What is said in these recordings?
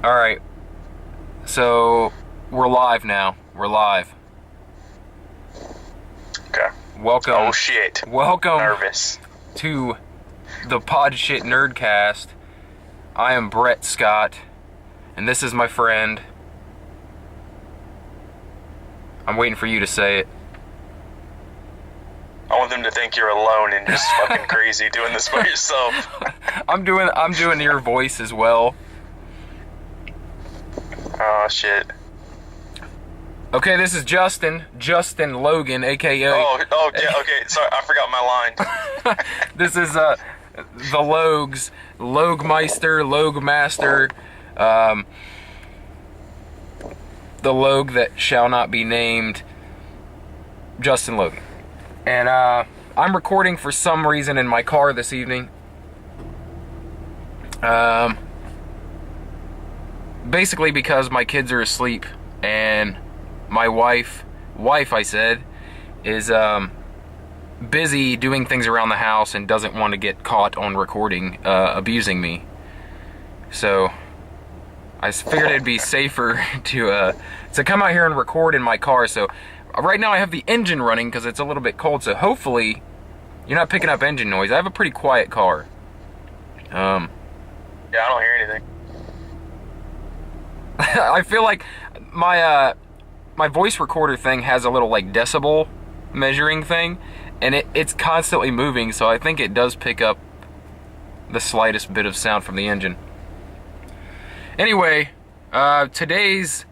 Alright, so we're live now. We're live. Okay. Welcome. Oh shit. Welcome Nervous. to the Podshit Nerdcast. I am Brett Scott, and this is my friend. I'm waiting for you to say it. I want them to think you're alone and just fucking crazy doing this by yourself. I'm doing your voice as well. Oh shit. Okay, this is Justin Logan, aka. Oh yeah, okay. Sorry, I forgot my line. This is the Logs, Logmeister, Logmaster, the Log that shall not be named, Justin Logan. And I'm recording for some reason in my car this evening. Basically because my kids are asleep and my wife I said, is busy doing things around the house and doesn't want to get caught on recording abusing me. So I figured it'd be safer to come out here and record in my car. So right now I have the engine running because it's a little bit cold, so hopefully you're not picking up engine noise. I have a pretty quiet car. Yeah, I don't hear anything. I feel like my voice recorder thing has a little like decibel measuring thing, and it's constantly moving, so I think it does pick up the slightest bit of sound from the engine. Anyway, today's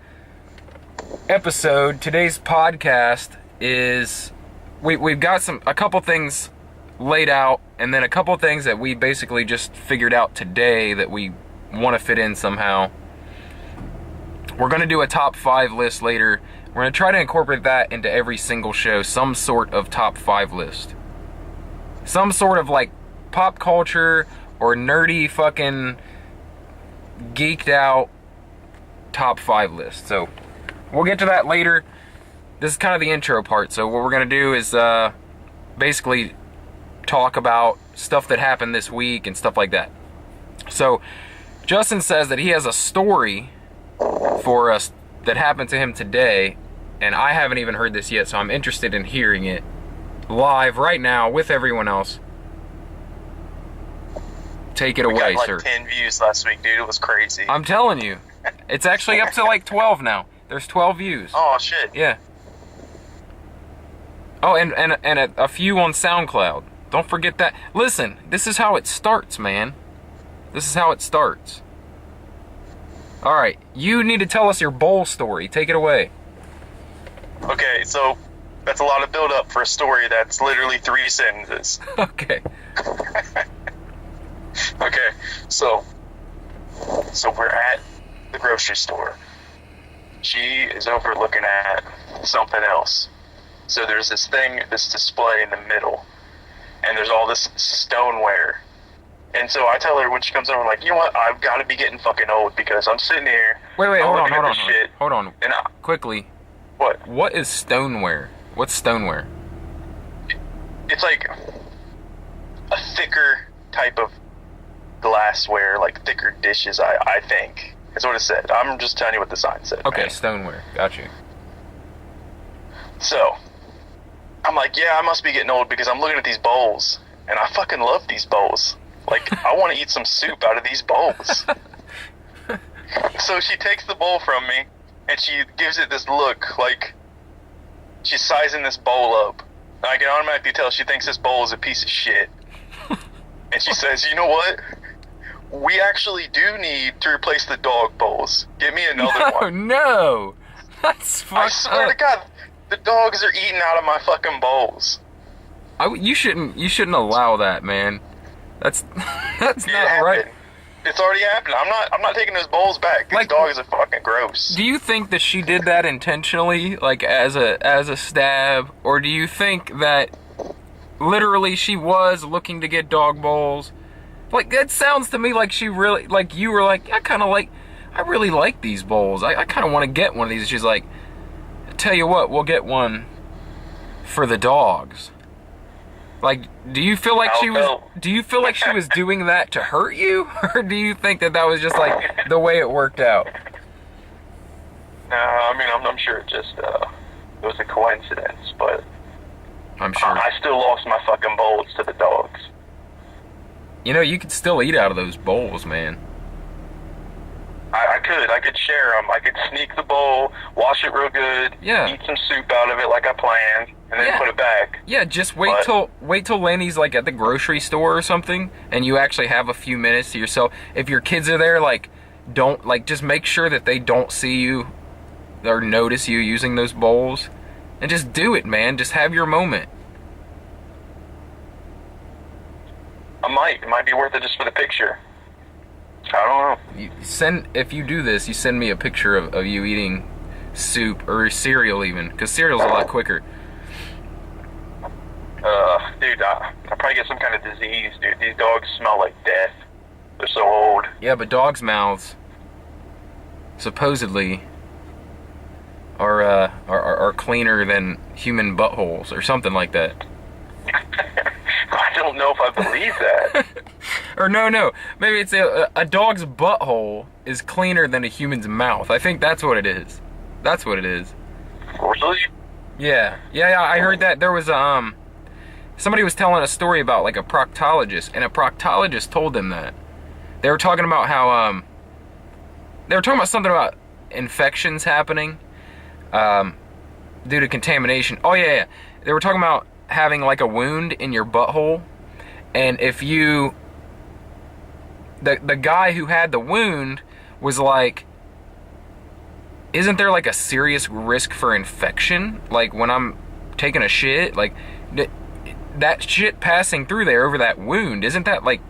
podcast is we've got a couple things laid out, and then a couple things that we basically just figured out today that we want to fit in somehow. We're going to do a top 5 list later. We're going to try to incorporate that into every single show, some sort of top 5 list. Some sort of like pop culture or nerdy fucking geeked out top 5 list. So we'll get to that later. This is kind of the intro part. So what we're going to do is basically talk about stuff that happened this week and stuff like that. So Justin says that he has a story for us that happened to him today, and I haven't even heard this yet, so I'm interested in hearing it live right now with everyone else. Take it away, got, sir. 10 views last week, dude. It was crazy. I'm telling you, it's actually up to like 12 now. There's 12 views. Oh shit. Yeah. Oh, and a few on SoundCloud. Don't forget that. Listen, this is how it starts, man. This is how it starts. Alright, you need to tell us your bowl story. Take it away. Okay, so that's a lot of build up for a story that's literally 3 sentences. Okay. Okay, so we're at the grocery store. She is over looking at something else. So there's this display in the middle, and there's all this stoneware. And so I tell her when she comes over, like, you know what, I've got to be getting fucking old because I'm sitting here. Wait, hold on. Hold on. And Quickly. What? What is stoneware? What's stoneware? It's like a thicker type of glassware, like thicker dishes, I think. That's what it said. I'm just telling you what the sign said. Okay, man. stoneware. Got you. So, I'm like, yeah, I must be getting old because I'm looking at these bowls, and I fucking love these bowls. Like, I want to eat some soup out of these bowls. So she takes the bowl from me, and she gives it this look, like she's sizing this bowl up. I can automatically tell she thinks this bowl is a piece of shit. And she says, you know what? We actually do need to replace the dog bowls. Give me another one. No! That's fucked I swear up. to God, the dogs are eating out of my fucking bowls. You shouldn't allow that, man. That's not right. It's already happened. I'm not taking those bowls back. These dogs are fucking gross. Do you think that she did that intentionally, like as a stab, or do you think that literally she was looking to get dog bowls? Like, that sounds to me like she really, like you were like, I really like these bowls. I kind of want to get one of these. She's like, tell you what, we'll get one for the dogs. Like, do you feel like she was? No. Do you feel like she was doing that to hurt you, or do you think that was just like the way it worked out? I mean, I'm sure it just it was a coincidence, but I'm sure. I still lost my fucking bowls to the dogs. You know, you could still eat out of those bowls, man. I could share them. I could sneak the bowl, wash it real good, eat some soup out of it like I planned, and then put it back. Yeah, just wait till Lenny's like at the grocery store or something, and you actually have a few minutes to yourself. If your kids are there, like, just make sure that they don't see you or notice you using those bowls, and just do it, man. Just have your moment. It might be worth it just for the picture. I don't know. If you do this, you send me a picture of you eating soup or cereal even, because cereal's a lot quicker. Dude, I'll probably get some kind of disease, dude. These dogs smell like death. They're so old. Yeah, but dogs' mouths supposedly are cleaner than human buttholes or something like that. I don't know if I believe that. Or no. Maybe it's a dog's butthole is cleaner than a human's mouth. I think that's what it is. That's what it is. Really? Yeah. I heard that there was somebody was telling a story about like a proctologist, and a proctologist told them that they were talking about how they were talking about something about infections happening due to contamination. Oh yeah. They were talking about having like a wound in your butthole, and if you the guy who had the wound was like, isn't there like a serious risk for infection, like when I'm taking a shit, like that shit passing through there over that wound, isn't that like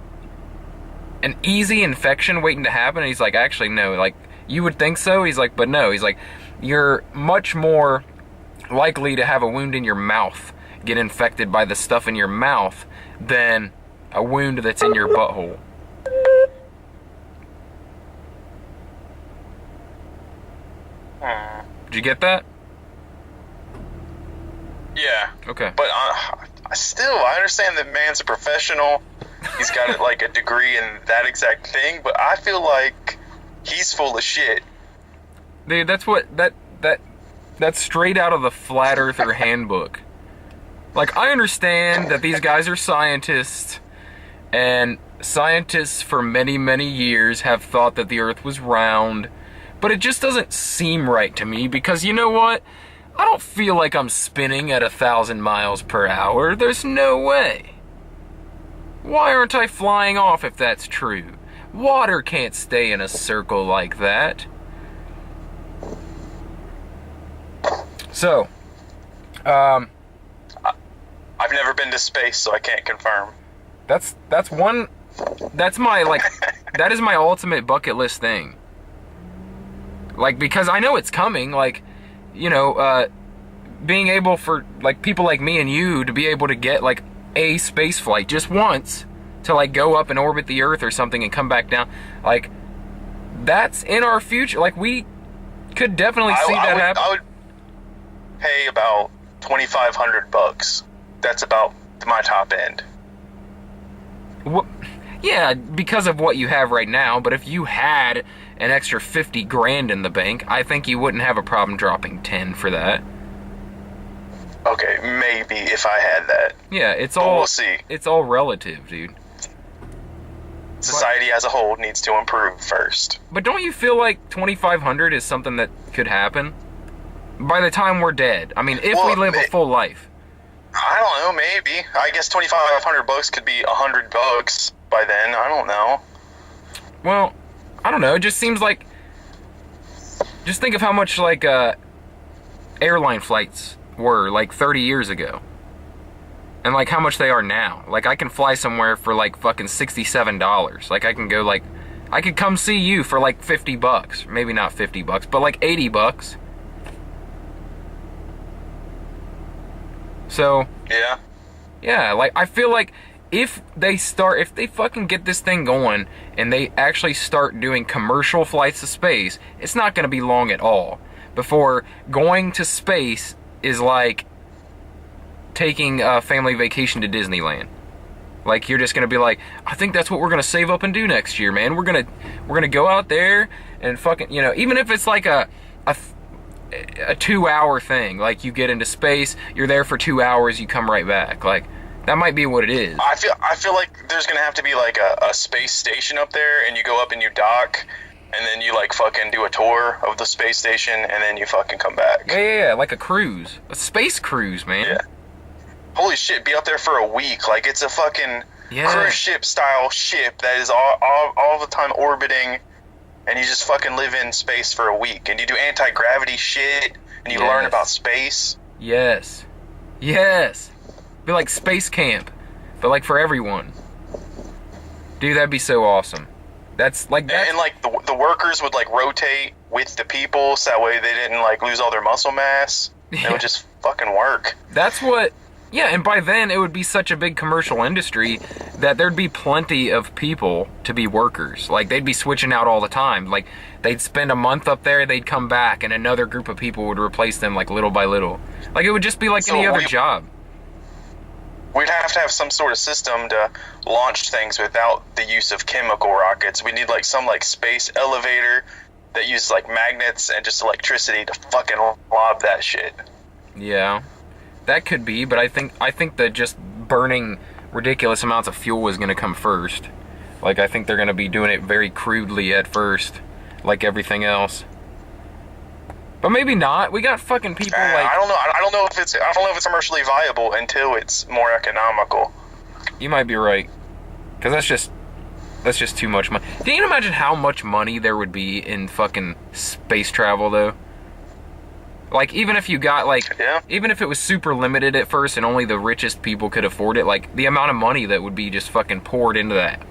an easy infection waiting to happen? And he's like, actually no, like you would think so. He's like, but no. He's like, you're much more likely to have a wound in your mouth get infected by the stuff in your mouth than a wound that's in your butthole. Did you get that? Yeah. Okay. But I understand that man's a professional. He's got like a degree in that exact thing, but I feel like he's full of shit. Dude, that's straight out of the Flat Earther handbook. Like, I understand that these guys are scientists, and scientists for many, many years have thought that the Earth was round, but it just doesn't seem right to me, because you know what? I don't feel like I'm spinning at 1,000 miles per hour. There's no way. Why aren't I flying off if that's true? Water can't stay in a circle like that. So, I've never been to space, so I can't confirm. That's my, like, that is my ultimate bucket list thing. Like, because I know it's coming, like, you know, being able for, like, people like me and you to be able to get, like, a space flight just once to, like, go up and orbit the Earth or something and come back down, like, that's in our future. Like, we could definitely see that happen. I would pay about $2,500. That's about my top end. Yeah, because of what you have right now, but if you had an extra 50 grand in the bank, I think you wouldn't have a problem dropping 10 for that. Okay, maybe if I had that. Yeah, we'll see. It's all relative, dude. Society as a whole needs to improve first. But don't you feel like 2,500 is something that could happen by the time we're dead? I mean, if we live a full life. I don't know, maybe. I guess $2,500 could be $100 by then. I don't know. Well, I don't know. It just seems like, just think of how much like airline flights were like 30 years ago, and like how much they are now. Like, I can fly somewhere for like fucking $67. Like, I can go, like, I could come see you for like $50. Maybe not $50, but like $80. So, yeah, like, I feel like if they fucking get this thing going and they actually start doing commercial flights to space, it's not going to be long at all before going to space is like taking a family vacation to Disneyland. Like, you're just gonna be like, I think that's what we're gonna save up and do next year, man. We're gonna go out there and fucking, you know, even if it's like a 2-hour thing, like you get into space, you're there for 2 hours, you come right back. Like, that might be what it is. I feel like there's gonna have to be like a space station up there, and you go up and you dock, and then you like fucking do a tour of the space station, and then you fucking come back. Yeah, like a cruise, a space cruise, man. Yeah. Holy shit, be out there for a week. Like, it's a fucking cruise ship style ship that is all the time orbiting, and you just fucking live in space for a week, and you do anti-gravity shit, and you learn about space. Yes. Be like space camp, but like for everyone. Dude, that'd be so awesome. That's like that. And like the workers would like rotate with the people, so that way they didn't like lose all their muscle mass. It would just fucking work. That's what. Yeah, and by then it would be such a big commercial industry that there'd be plenty of people to be workers. Like, they'd be switching out all the time. Like, they'd spend a month up there, they'd come back, and another group of people would replace them, like, little by little. Like, it would just be like any other job. We'd have to have some sort of system to launch things without the use of chemical rockets. We need like some like space elevator that uses like magnets and just electricity to fucking lob that shit. Yeah, that could be, but I think that just burning ridiculous amounts of fuel is going to come first. Like, I think they're going to be doing it very crudely at first, like everything else. But maybe not. We got fucking people like... I don't know if it's commercially viable until it's more economical. You might be right. Because that's just too much money. Can you imagine how much money there would be in fucking space travel, though? Like, even if you got, like... Yeah. Even if it was super limited at first and only the richest people could afford it, like, the amount of money that would be just fucking poured into that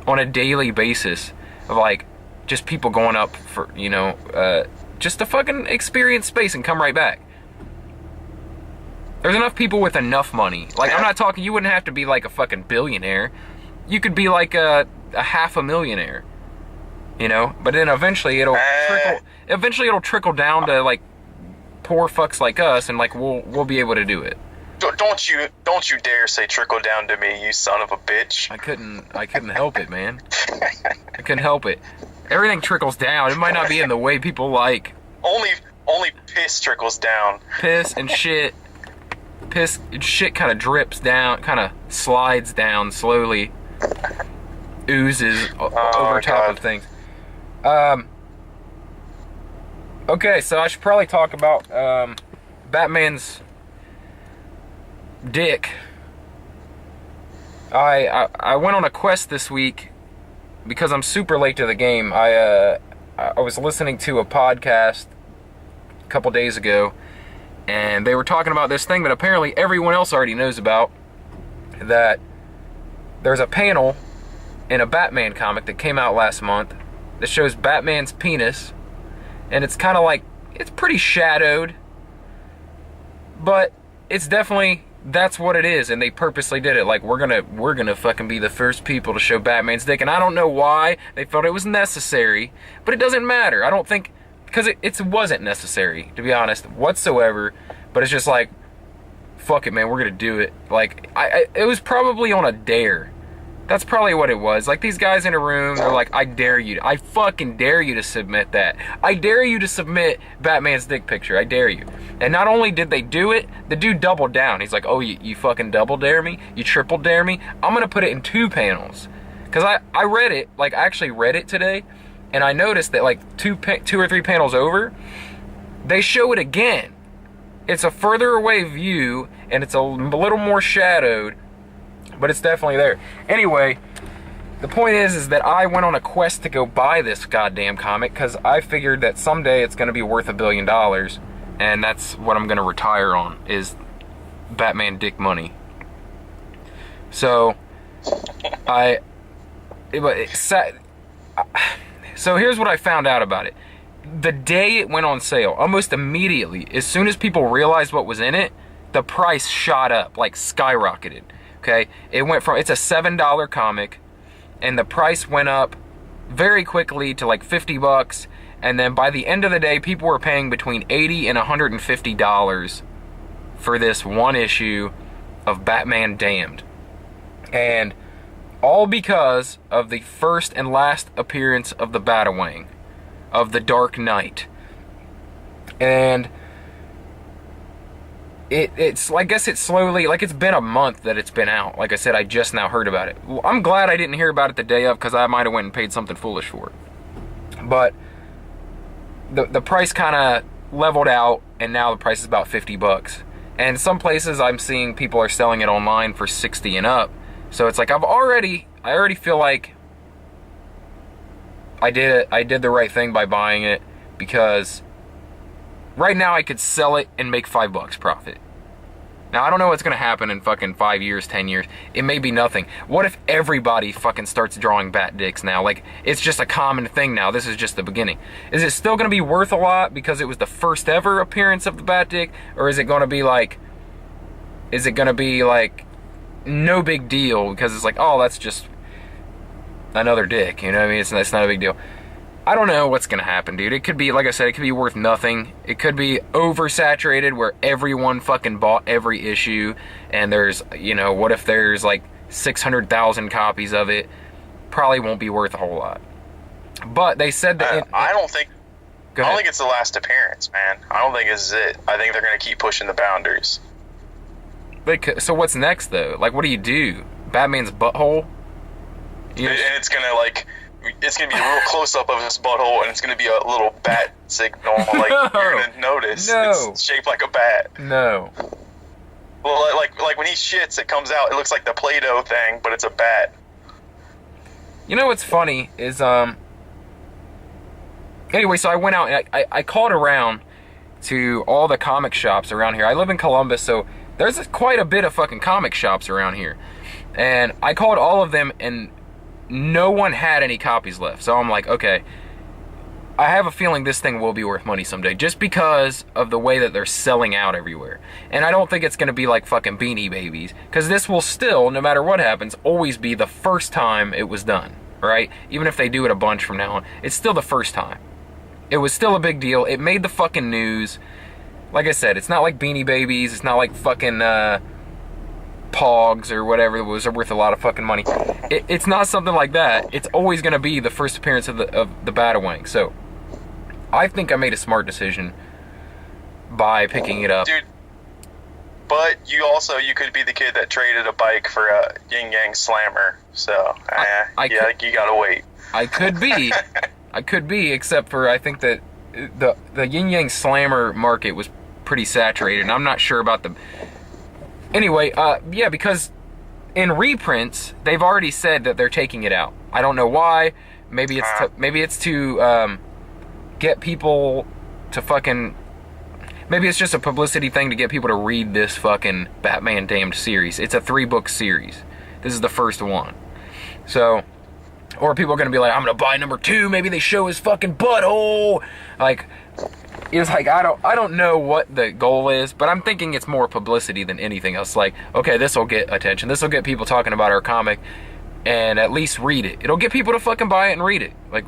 on a daily basis of, like, just people going up for, you know, just to fucking experience space and come right back. There's enough people with enough money. Like, I'm not talking, you wouldn't have to be like a fucking billionaire. You could be like a $500,000, you know? But then eventually it'll trickle down to like poor fucks like us, and like we'll be able to do it. Don't you dare say trickle down to me, you son of a bitch. I couldn't help it, man. I couldn't help it. Everything trickles down. It might not be in the way people like. Only piss trickles down. Piss and shit. Piss and shit kind of drips down, kind of slides down slowly. Oozes over top of things. Okay, so I should probably talk about Batman's dick. I went on a quest this week because I'm super late to the game. I was listening to a podcast a couple days ago, and they were talking about this thing that apparently everyone else already knows about, that there's a panel in a Batman comic that came out last month that shows Batman's penis, and it's kind of like, it's pretty shadowed, but it's definitely, that's what it is, and they purposely did it. Like, we're gonna fucking be the first people to show Batman's dick, and I don't know why they felt it was necessary, but it doesn't matter. I don't think, because it wasn't necessary, to be honest, whatsoever, but it's just like, fuck it, man, we're gonna do it. Like, it was probably on a dare. That's probably what it was. Like, these guys in a room, they're like, I fucking dare you to submit that. I dare you to submit Batman's dick picture. I dare you. And not only did they do it, the dude doubled down. He's like, oh, you fucking double dare me? You triple dare me? I'm gonna put it in 2 panels. Because I read it, like, I actually read it today, and I noticed that, like, 2 or 3 panels over, they show it again. It's a further away view, and it's a little more shadowed, but it's definitely there. Anyway, the point is that I went on a quest to go buy this goddamn comic because I figured that someday it's going to be worth $1 billion, and that's what I'm going to retire on, is Batman dick money. So, so here's what I found out about it. The day it went on sale, almost immediately, as soon as people realized what was in it, the price shot up, like skyrocketed. Okay, it's a $7 comic, and the price went up very quickly to like $50, and then by the end of the day, people were paying between $80 and $150 for this one issue of Batman Damned. And all because of the first and last appearance of the Batawang, of the Dark Knight. And it's, I guess it's slowly, like, it's been a month that it's been out. Like I said, I just now heard about it. Well, I'm glad I didn't hear about it the day of, because I might have went and paid something foolish for it. But the price kind of leveled out, and now the price is about $50. And some places I'm seeing people are selling it online for $60 and up. So it's like I already feel like I did the right thing by buying it, because right now I could sell it and make $5 profit. Now I don't know what's gonna happen in fucking 5 years, 10 years. It may be nothing. What if everybody fucking starts drawing bat dicks now? Like, it's just a common thing now. This is just the beginning. Is it still gonna be worth a lot because it was the first ever appearance of the bat dick, or is it gonna be like no big deal because it's like, oh, that's just another dick, you know what I mean? It's not a big deal. I don't know what's gonna happen, dude. It could be, like I said, it could be worth nothing. It could be oversaturated where everyone fucking bought every issue, and there's, you know, what if there's like 600,000 copies of it? Probably won't be worth a whole lot. But they said that I don't think it's the last appearance, man. I don't think this is it. I think they're gonna keep pushing the boundaries. So what's next though? Like, what do you do? Batman's butthole? And it's gonna be a real close up of his butthole, and it's gonna be a little bat signal. Like, you're gonna notice it's shaped like a bat. No. Well, like when he shits, it comes out. It looks like the Play-Doh thing, but it's a bat. You know what's funny is Anyway, so I went out and I called around to all the comic shops around here. I live in Columbus, so there's quite a bit of fucking comic shops around here. And I called all of them, and no one had any copies left. So I'm like, okay, I have a feeling this thing will be worth money someday, just because of the way that they're selling out everywhere. And I don't think it's going to be like fucking Beanie Babies, because this will still, no matter what happens, always be the first time it was done, right? Even if they do it a bunch from now on, it's still the first time. It was still a big deal. It made the fucking news. Like I said, it's not like Beanie Babies. It's not like fucking Pogs or whatever that was worth a lot of fucking money. It's not something like that. It's always going to be the first appearance of the Batawang. So I think I made a smart decision by picking it up. Dude, but you could be the kid that traded a bike for a Yin Yang Slammer. So, you gotta wait. I could be. I could be, except for I think that the Yin Yang Slammer market was pretty saturated, and I'm not sure about the... Anyway, yeah, because in reprints, they've already said that they're taking it out. I don't know why. Maybe it's to get people to fucking... Maybe it's just a publicity thing to get people to read this fucking Batman Damned series. It's a 3-book series. This is the first one. So... Or people are going to be like, I'm going to buy number 2. Maybe they show his fucking butthole. Like, it's like, I don't know what the goal is, but I'm thinking it's more publicity than anything else. Like, okay, this will get attention. This will get people talking about our comic and at least read it. It'll get people to fucking buy it and read it. Like,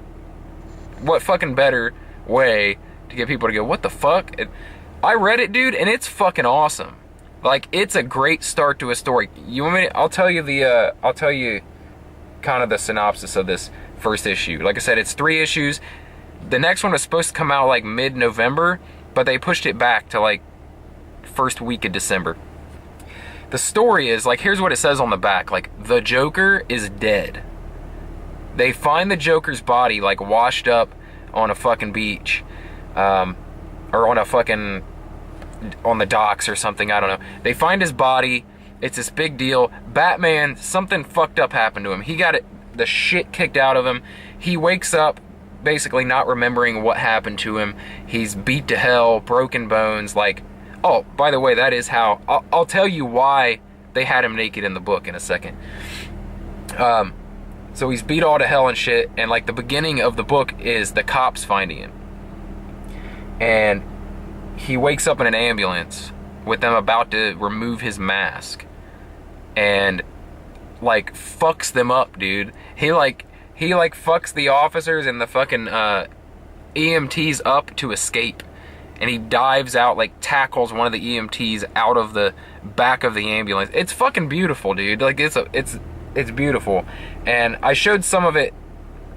what fucking better way to get people to go, what the fuck? I read it, dude, and it's fucking awesome. Like, it's a great start to a story. You want me to, I'll tell you kind of the synopsis of this first issue. Like I said, it's 3 issues. The next one was supposed to come out like mid-November, but they pushed it back to like first week of December. The story is, like, here's what it says on the back. Like, the Joker is dead. They find the Joker's body like washed up on a fucking beach, or on the docks or something, I don't know. They find his body. It's this big deal. Batman, something fucked up happened to him. He got the shit kicked out of him. He wakes up basically not remembering what happened to him. He's beat to hell, broken bones. Like, oh, by the way, that is how... I'll tell you why they had him naked in the book in a second. So he's beat all to hell and shit, and like the beginning of the book is the cops finding him. And he wakes up in an ambulance with them about to remove his mask. And like fucks them up, dude. He fucks the officers and the fucking EMTs up to escape. and he dives out, like tackles one of the EMTs out of the back of the ambulance. It's fucking beautiful, dude. Like it's beautiful, and I showed some of it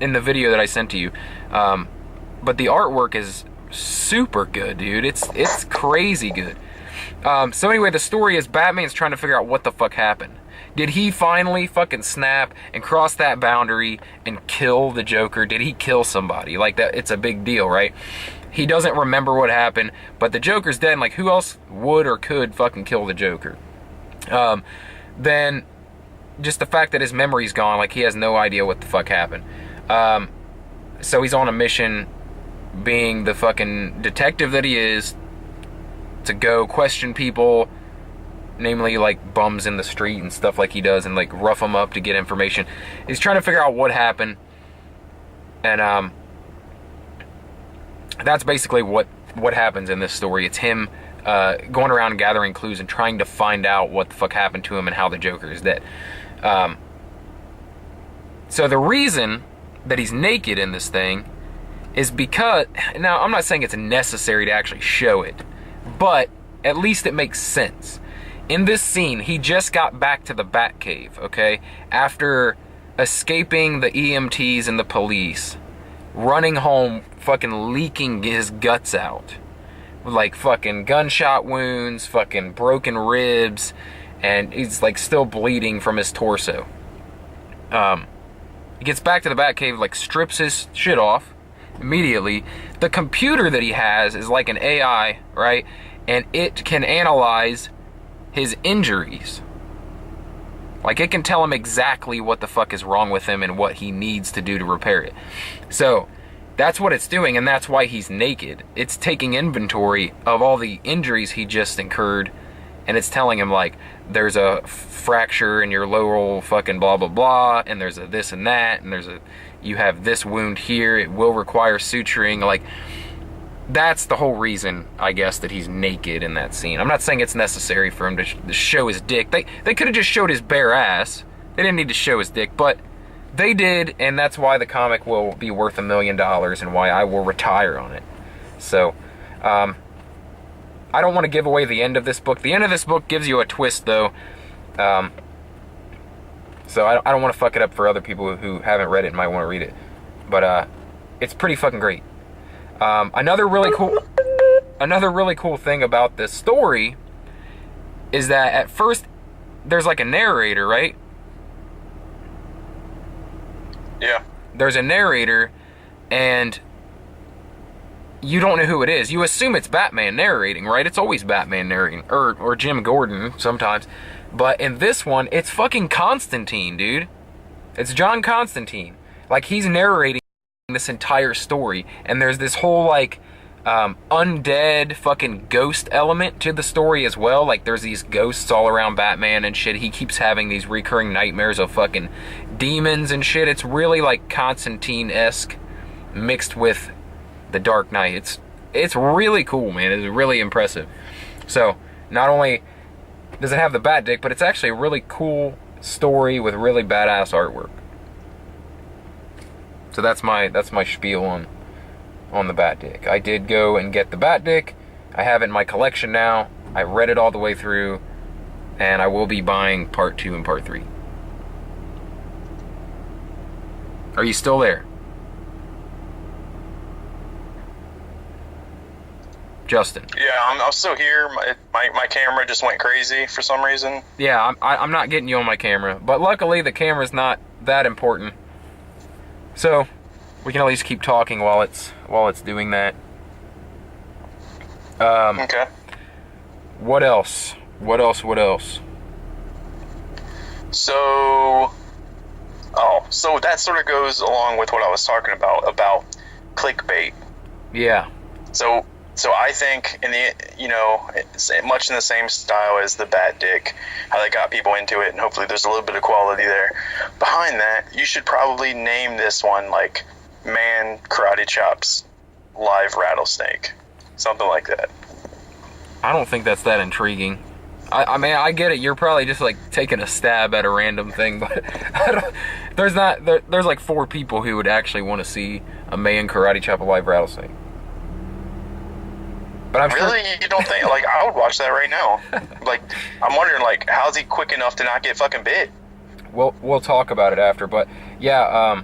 in the video that I sent to you, but the artwork is super good, dude. It's crazy good. So anyway, the story is Batman's trying to figure out what the fuck happened. Did he finally fucking snap and cross that boundary and kill the Joker? Did he kill somebody? Like, that, it's a big deal, right? He doesn't remember what happened, but the Joker's dead, and like, who else would or could fucking kill the Joker? Then just the fact that his memory's gone, like, he has no idea what the fuck happened. So he's on a mission, being the fucking detective that he is, to go question people, namely like bums in the street and stuff like he does, and like rough them up to get information. He's trying to figure out what happened, and that's basically what happens in this story. It's him going around gathering clues and trying to find out what the fuck happened to him and how the Joker is dead. So the reason that he's naked in this thing is because, now I'm not saying it's necessary to actually show it, but at least it makes sense. In this scene, he just got back to the Batcave, okay? After escaping the EMTs and the police, running home, fucking leaking his guts out. With like fucking gunshot wounds, fucking broken ribs, and he's like still bleeding from his torso. He gets back to the Batcave, like strips his shit off immediately. The computer that he has is like an AI, right? And it can analyze his injuries. Like, it can tell him exactly what the fuck is wrong with him and what he needs to do to repair it. So that's what it's doing, and that's why he's naked. It's taking inventory of all the injuries he just incurred, and it's telling him, like, there's a fracture in your lower fucking blah blah blah, and there's a this and that, and there's a, you have this wound here, it will require suturing. Like, that's the whole reason, I guess, that he's naked in that scene. I'm not saying it's necessary for him to show his dick. They could have just showed his bare ass. They didn't need to show his dick, but they did, and that's why the comic will be worth $1 million and why I will retire on it. So, I don't want to give away the end of this book. The end of this book gives you a twist, though. So I don't want to fuck it up for other people who haven't read it and might want to read it. But it's pretty fucking great. Another really cool thing about this story is that at first there's like a narrator, right? Yeah. There's a narrator, and you don't know who it is. You assume it's Batman narrating, right? It's always Batman narrating, or Jim Gordon sometimes. But in this one, it's fucking Constantine, dude. It's John Constantine. Like, he's narrating this entire story, and there's this whole like undead fucking ghost element to the story as well. Like, there's these ghosts all around Batman and shit. He keeps having these recurring nightmares of fucking demons and shit. It's really like Constantine-esque mixed with the Dark Knight. It's really cool, man. It's really impressive. So not only does it have the Bat Dick, but it's actually a really cool story with really badass artwork. So that's my spiel on the Bat Dick. I did go and get the Bat Dick. I have it in my collection now. I read it all the way through, and I will be buying part 2 and part 3. Are you still there? Justin. Yeah, I'm still here. My camera just went crazy for some reason. Yeah, I'm not getting you on my camera, but luckily the camera's not that important. So, we can at least keep talking while it's doing that. Okay. What else? So that sort of goes along with what I was talking about clickbait. Yeah. So I think it's much in the same style as the Bat Dick, how they got people into it, and hopefully there's a little bit of quality there. Behind that, you should probably name this one like Man Karate Chops Live Rattlesnake, something like that. I don't think that's that intriguing. I mean, I get it. You're probably just like taking a stab at a random thing, but there's like 4 people who would actually want to see a Man Karate Chop a Live Rattlesnake. But I'm really? sure... You don't think? Like, I would watch that right now. Like, I'm wondering, like, how's he quick enough to not get fucking bit? We'll talk about it after, but yeah,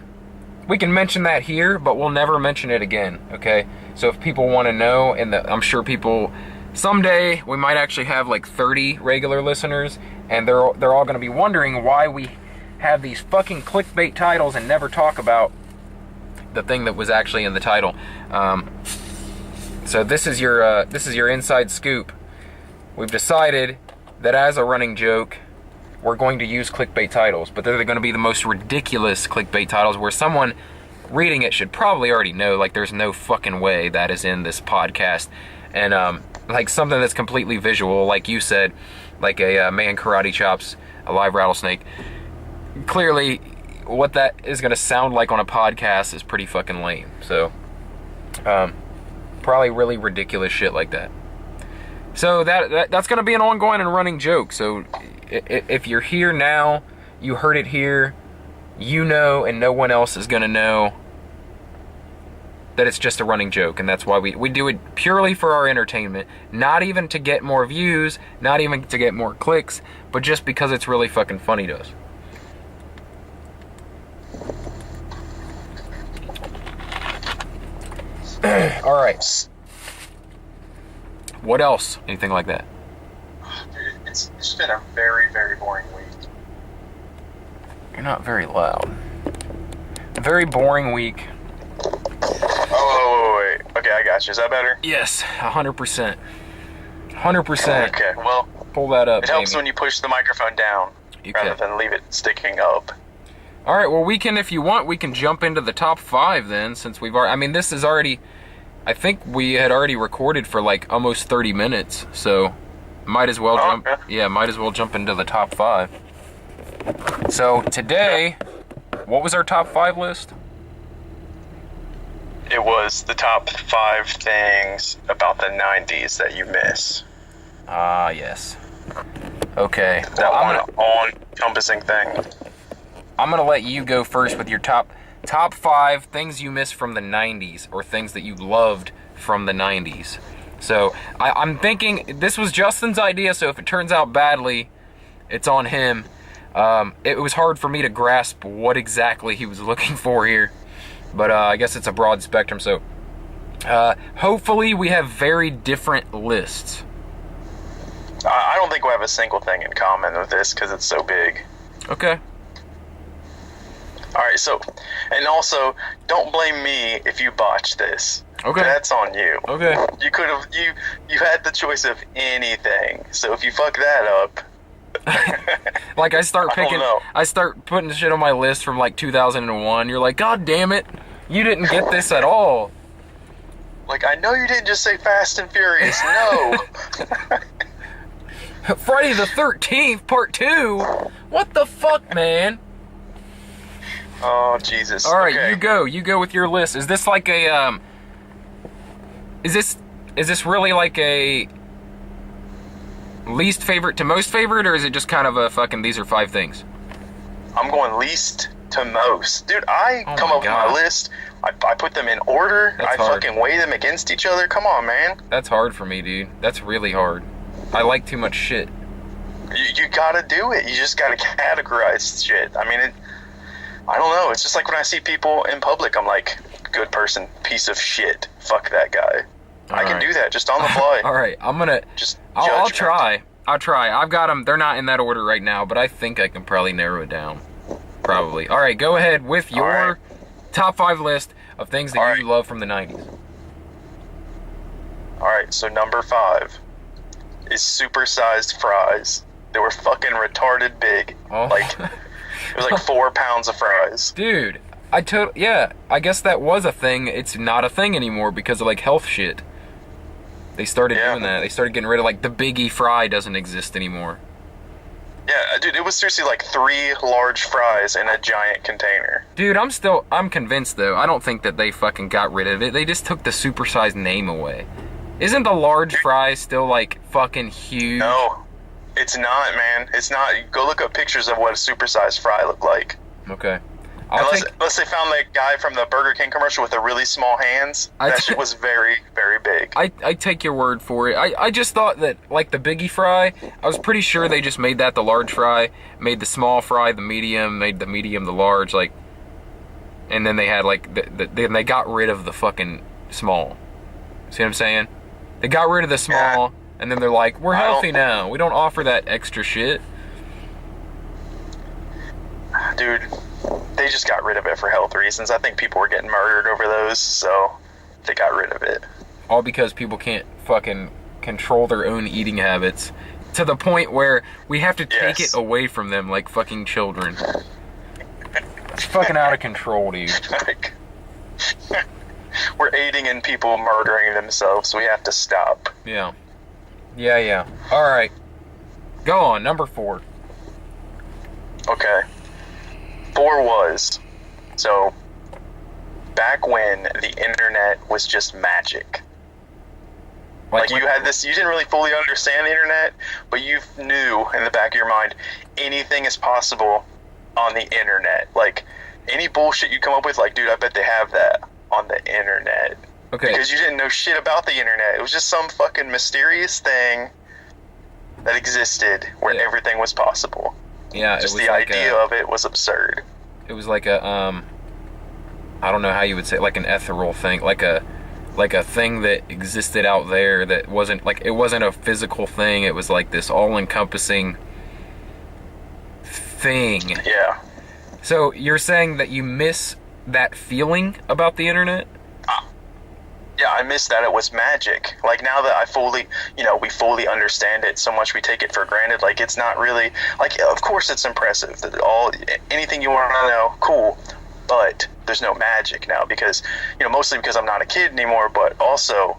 we can mention that here, but we'll never mention it again, okay? So if people want to know, and I'm sure people... Someday, we might actually have like 30 regular listeners, and they're all going to be wondering why we have these fucking clickbait titles and never talk about the thing that was actually in the title. So this is your inside scoop. We've decided that as a running joke, we're going to use clickbait titles, but they're going to be the most ridiculous clickbait titles where someone reading it should probably already know, like, there's no fucking way that is in this podcast. And like something that's completely visual, like you said, like a man karate chops a live rattlesnake. Clearly, what that is going to sound like on a podcast is pretty fucking lame. So, probably really ridiculous shit like that. So that's going to be an ongoing and running joke. So if you're here now, you heard it here, you know, and no one else is going to know that it's just a running joke, and that's why we do it purely for our entertainment, not even to get more views, not even to get more clicks, but just because it's really fucking funny to us. All right. What else? Anything like that? Dude, it's been a very, very boring week. You're not very loud. A very boring week. Oh, wait. Okay, I got you. Is that better? Yes, 100%. 100%. Okay, well, pull that up. It helps baby. when you push the microphone down rather than leave it sticking up. All right, well, we can, if you want, we can jump into the top 5 then, since we've already, I mean, this is already, I think we had already recorded for like almost 30 minutes, so might as well might as well jump into the top 5. So today, what was our top 5 list? It was the top 5 things about the 90s that you miss. Ah, yes. Okay. That all-encompassing thing. I'm going to let you go first with your top 5 things you miss from the 90s, or things that you loved from the 90s. So, I'm thinking, this was Justin's idea, so if it turns out badly, it's on him. It was hard for me to grasp what exactly he was looking for here. But I guess it's a broad spectrum, so hopefully we have very different lists. I don't think we have a single thing in common with this because it's so big. Okay. Alright, so, and also, don't blame me if you botched this. Okay. That's on you. Okay. You could have, you had the choice of anything, so if you fuck that up... Like I start putting shit on my list from like 2001. You're like, God damn it, you didn't get this at all. Like, I know you didn't just say Fast and Furious. No. Friday the 13th, part 2. What the fuck, man? Oh Jesus. All right, okay. you go with your list. Is this like a Is this really like a least favorite to most favorite, or is it just kind of a fucking these are 5 things? I'm going least to most. Dude, I come up with my list. I put them in order. That's hard. Fucking weigh them against each other. Come on, man. That's hard for me, dude. That's really hard. I like too much shit. You gotta do it. You just gotta categorize shit. I mean, I don't know. It's just like when I see people in public, I'm like, good person, piece of shit. Fuck that guy. I can do that just on the fly. All right, I'm gonna I'll try. I've got them. They're not in that order right now, but I think I can probably narrow it down. Probably. All right, go ahead with your top 5 list of things that you love from the 90s. All right, so number 5 is supersized fries. They were fucking retarded big. Oh. Like, it was like 4 pounds of fries. Dude, I guess that was a thing. It's not a thing anymore because of like health shit. They started doing that. They started getting rid of like the Biggie fry doesn't exist anymore. Yeah, dude, it was seriously like 3 large fries in a giant container. Dude, I'm convinced though. I don't think that they fucking got rid of it. They just took the supersized name away. Isn't the large fry still like fucking huge? No, it's not, man. It's not. Go look up pictures of what a supersized fry looked like. Okay. Unless they found that guy from the Burger King commercial with the really small hands. That shit was very, very big. I take your word for it. I just thought that, like the Biggie fry, I was pretty sure they just made that the large fry, made the small fry the medium, made the medium the large, like, and then they had, like, then they got rid of the fucking small. See what I'm saying? They got rid of the small, and then they're like, we're healthy now. We don't offer that extra shit. Dude, they just got rid of it for health reasons. I think people were getting murdered over those, so they got rid of it. All because people can't fucking control their own eating habits to the point where we have to take it away from them like fucking children. It's fucking out of control, dude. We're aiding in people murdering themselves, so we have to stop. Yeah. Alright. Go on, number 4. Okay. 4 was, so, back when the internet was just magic. Like you had this, you didn't really fully understand the internet, but you knew in the back of your mind, anything is possible on the internet. Like, any bullshit you come up with, like, dude, I bet they have that on the internet. Okay. Because you didn't know shit about the internet. It was just some fucking mysterious thing that existed where everything was possible. Yeah, just it was the like idea of it was absurd. It was like a, I don't know how you would say it, like an ethereal thing, like a thing that existed out there that wasn't, like, it wasn't a physical thing, it was like this all-encompassing thing. Yeah. So, you're saying that you miss that feeling about the internet? Yeah, I miss that it was magic. Like, now that we fully understand it so much, we take it for granted. Like, it's not really, like, of course it's impressive that anything you want to know, cool, but there's no magic now because, mostly because I'm not a kid anymore, but also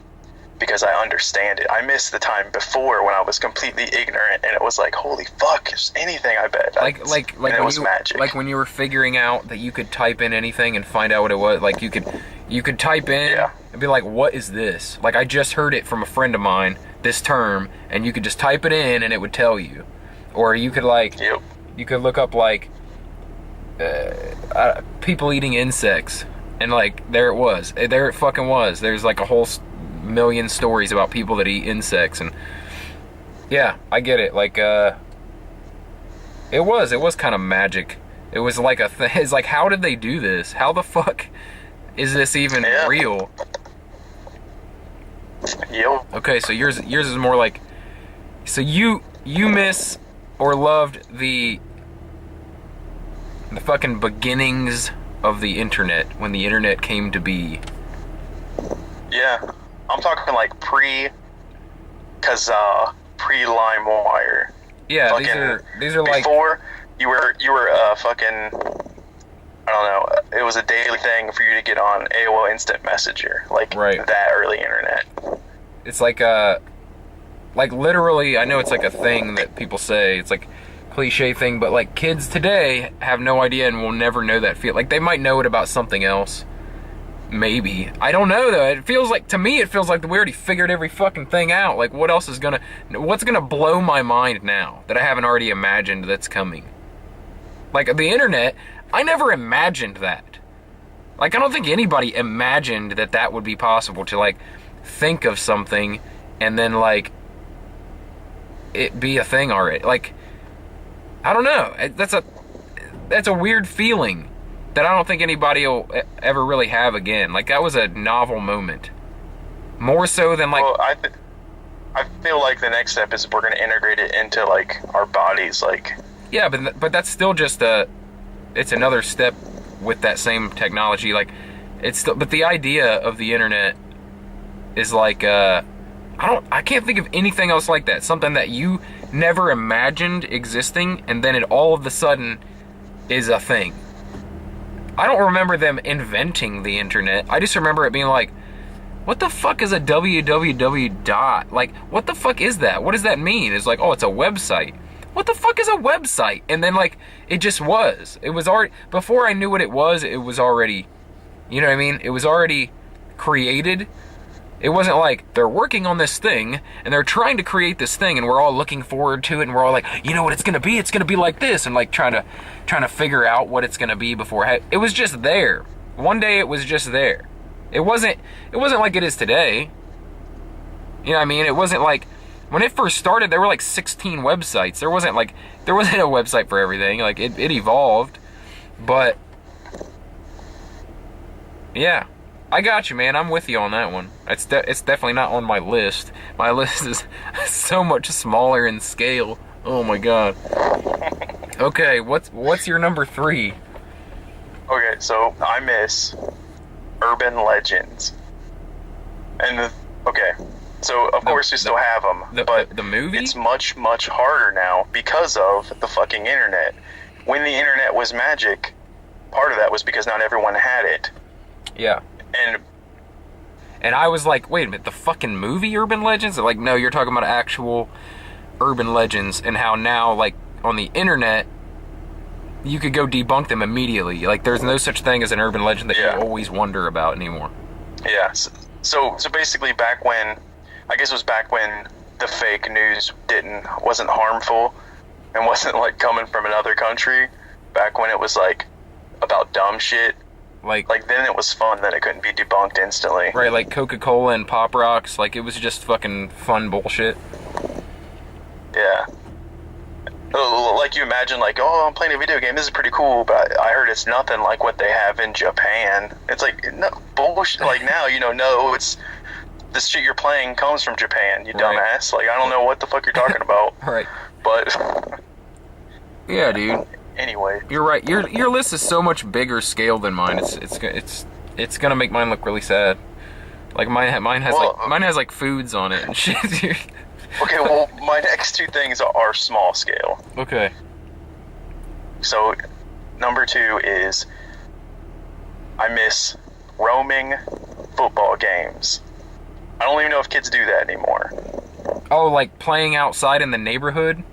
because I understand it. I miss the time before when I was completely ignorant and it was like, holy fuck, there's anything, I bet. Like it was magic. Like when you were figuring out that you could type in anything and find out what it was, like you could type in and be like, what is this? Like, I just heard it from a friend of mine, this term, and you could just type it in and it would tell you. Or you could you could look up like people eating insects, and like there it fucking was. There's like a whole million stories about people that eat insects, and yeah, I get it. Like it was kind of magic. It was like a thing. It's like, how did they do this? How the fuck is this even real? Yep. Okay, so yours is more like, so you miss or loved the fucking beginnings of the internet, when the internet came to be. Yeah, I'm talking like pre-Kazaa, pre-LimeWire. Yeah, these are like, before you were fucking, I don't know, it was a daily thing for you to get on AOL Instant Messenger, like that early internet. It's like literally, I know it's like a thing that people say, it's like cliche thing, but like kids today have no idea and will never know that feel. Like, they might know it about something else. Maybe. I don't know though. It feels like, to me, it feels like we already figured every fucking thing out. Like, what's gonna blow my mind now that I haven't already imagined that's coming? Like, the internet, I never imagined that. Like, I don't think anybody imagined that would be possible, to like think of something and then like it be a thing already. Like, I don't know. That's a weird feeling that I don't think anybody will ever really have again. Like, that was a novel moment. More so than like... Well, I feel like the next step is we're going to integrate it into like our bodies. Like, yeah, but that's still just it's another step with that same technology. Like, but the idea of the internet is like, I can't think of anything else like that. Something that you never imagined existing, and then it all of a sudden is a thing. I don't remember them inventing the internet. I just remember it being like, what the fuck is a www dot? Like, what the fuck is that? What does that mean? It's like, oh, it's a website. What the fuck is a website? And then, like, it just was. It was already, before I knew what it was already, you know what I mean? It was already created, It wasn't like they're working on this thing and they're trying to create this thing and we're all looking forward to it and we're all like, you know what it's gonna be? It's gonna be like this, and like trying to figure out what it's gonna be before it was just there. One day it was just there. It wasn't like it is today. You know what I mean? It wasn't like when it first started there were like 16 websites. There wasn't a website for everything. Like it evolved. But yeah. I got you, man. I'm with you on that one. It's definitely not on my list. My list is so much smaller in scale. Oh my god. Okay, what's your number 3? Okay, so I miss urban legends. And okay, so of course we still have them, but the movie? It's much, much harder now because of the fucking internet. When the internet was magic, part of that was because not everyone had it. Yeah. And I was like, wait a minute, the fucking movie Urban Legends? They're like, no, you're talking about actual urban legends, and how now, like, on the internet, you could go debunk them immediately. Like, there's no such thing as an urban legend that you always wonder about anymore. Yeah, so basically back when, I guess it was back when the fake news wasn't harmful and wasn't, like, coming from another country, back when it was, like, about dumb shit. Like then it was fun that it couldn't be debunked instantly. Right, like Coca-Cola and Pop Rocks, like it was just fucking fun bullshit. Yeah. Like you imagine, like, oh, I'm playing a video game, this is pretty cool, but I heard it's nothing like what they have in Japan. It's like, no, bullshit. Like now, no, it's, this shit you're playing comes from Japan, you dumbass. Like, I don't know what the fuck you're talking about. Right. But... yeah, dude. Anyway, you're right. Your list is so much bigger scale than mine. It's gonna make mine look really sad. Like mine has like foods on it and shit. Okay, well, my next 2 things are small scale. Okay. So, number 2 is I miss roaming football games. I don't even know if kids do that anymore. Oh, like playing outside in the neighborhood?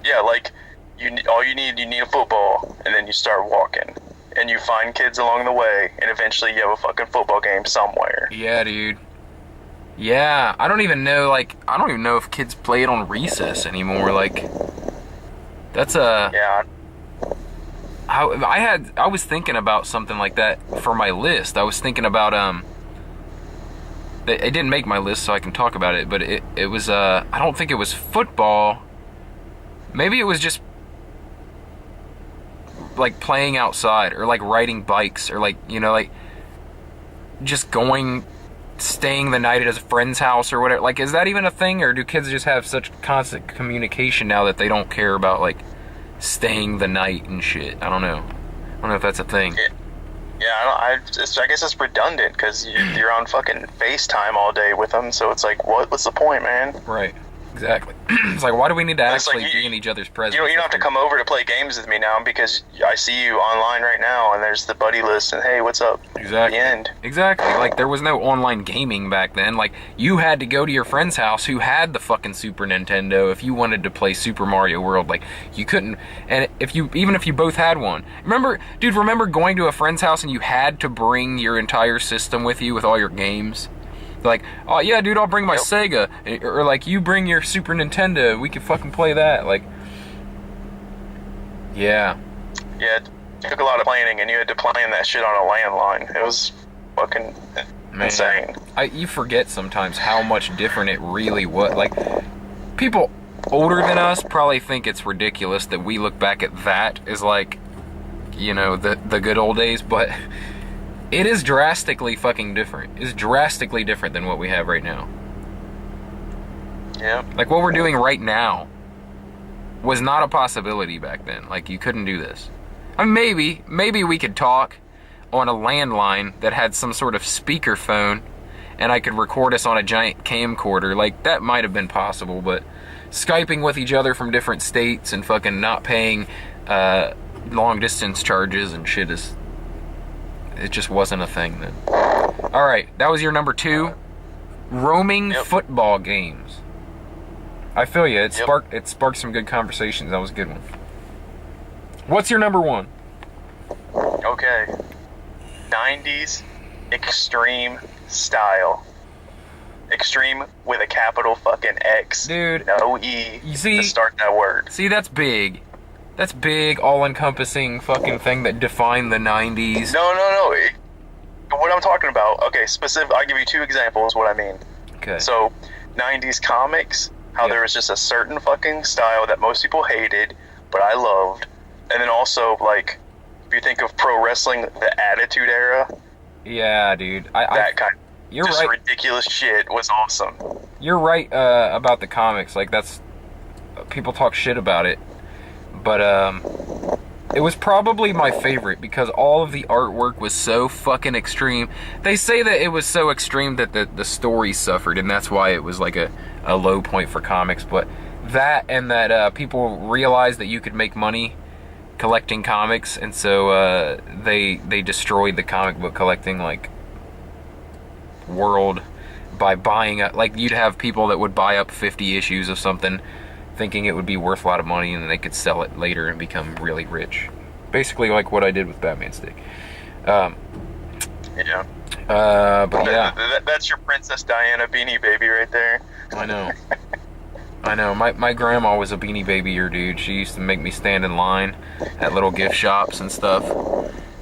Yeah, like. You need a football, and then you start walking, and you find kids along the way, and eventually you have a fucking football game somewhere. Yeah, dude. Yeah, I don't even know if kids play it on recess anymore. Like, that's a... Yeah. I was thinking about something like that for my list. I was thinking about, it didn't make my list, so I can talk about it, but it was, I don't think it was football. Maybe it was just like playing outside, or like riding bikes, or like, like just staying the night at a friend's house or whatever. Like, is that even a thing, or do kids just have such constant communication now that they don't care about like staying the night and shit? I don't know if that's a thing. Yeah, I guess it's redundant because you're on fucking FaceTime all day with them, so it's like, what's the point, man? Right. Exactly. It's like, why do we need to actually be in each other's presence? You don't have to come over to play games with me now because I see you online right now and there's the buddy list and hey, what's up? Exactly. The end. Exactly. Like, there was no online gaming back then. Like, you had to go to your friend's house who had the fucking Super Nintendo if you wanted to play Super Mario World. Like, you couldn't, and even if you both had one. Remember going to a friend's house and you had to bring your entire system with you with all your games? Like, oh yeah, dude, I'll bring my Sega, or like, you bring your Super Nintendo, we can fucking play that. Like, yeah, it took a lot of planning, and you had to plan that shit on a landline. It was fucking insane. You forget sometimes how much different it really was. Like, people older than us probably think it's ridiculous that we look back at that as like, the good old days, but it is drastically fucking different. It's drastically different than what we have right now. Yeah. Like, what we're doing right now was not a possibility back then. Like, you couldn't do this. I mean, maybe we could talk on a landline that had some sort of speakerphone, and I could record us on a giant camcorder. Like, that might have been possible, but Skyping with each other from different states and fucking not paying long distance charges and shit it just wasn't a thing then. Alright, that was your number 2. Roaming football games. I feel you. It sparked some good conversations. That was a good one. What's your number 1? Okay. 90's extreme style. extreme with a capital fucking X. Dude. No E You see, to start that word. See, that's big. That's big, all-encompassing fucking thing that defined the 90s. No. What I'm talking about, okay, I'll give you 2 examples what I mean. Okay. So, 90s comics, how there was just a certain fucking style that most people hated, but I loved. And then also, like, if you think of pro wrestling, the Attitude Era. Yeah, dude. That kind of you're just right. ridiculous shit was awesome. You're right about the comics. Like, that's... People talk shit about it. But, it was probably my favorite because all of the artwork was so fucking extreme. They say that it was so extreme that the story suffered, and that's why it was like a low point for comics. But that and that people realized that you could make money collecting comics, and so they destroyed the comic book collecting like world by buying up. Like, you'd have people that would buy up 50 issues of something thinking it would be worth a lot of money, and then they could sell it later and become really rich. Basically like what I did with Batman Stick. Yeah. But yeah. That's your Princess Diana Beanie Baby right there. I know. My grandma was a Beanie Babyer, dude. She used to make me stand in line at little gift shops and stuff,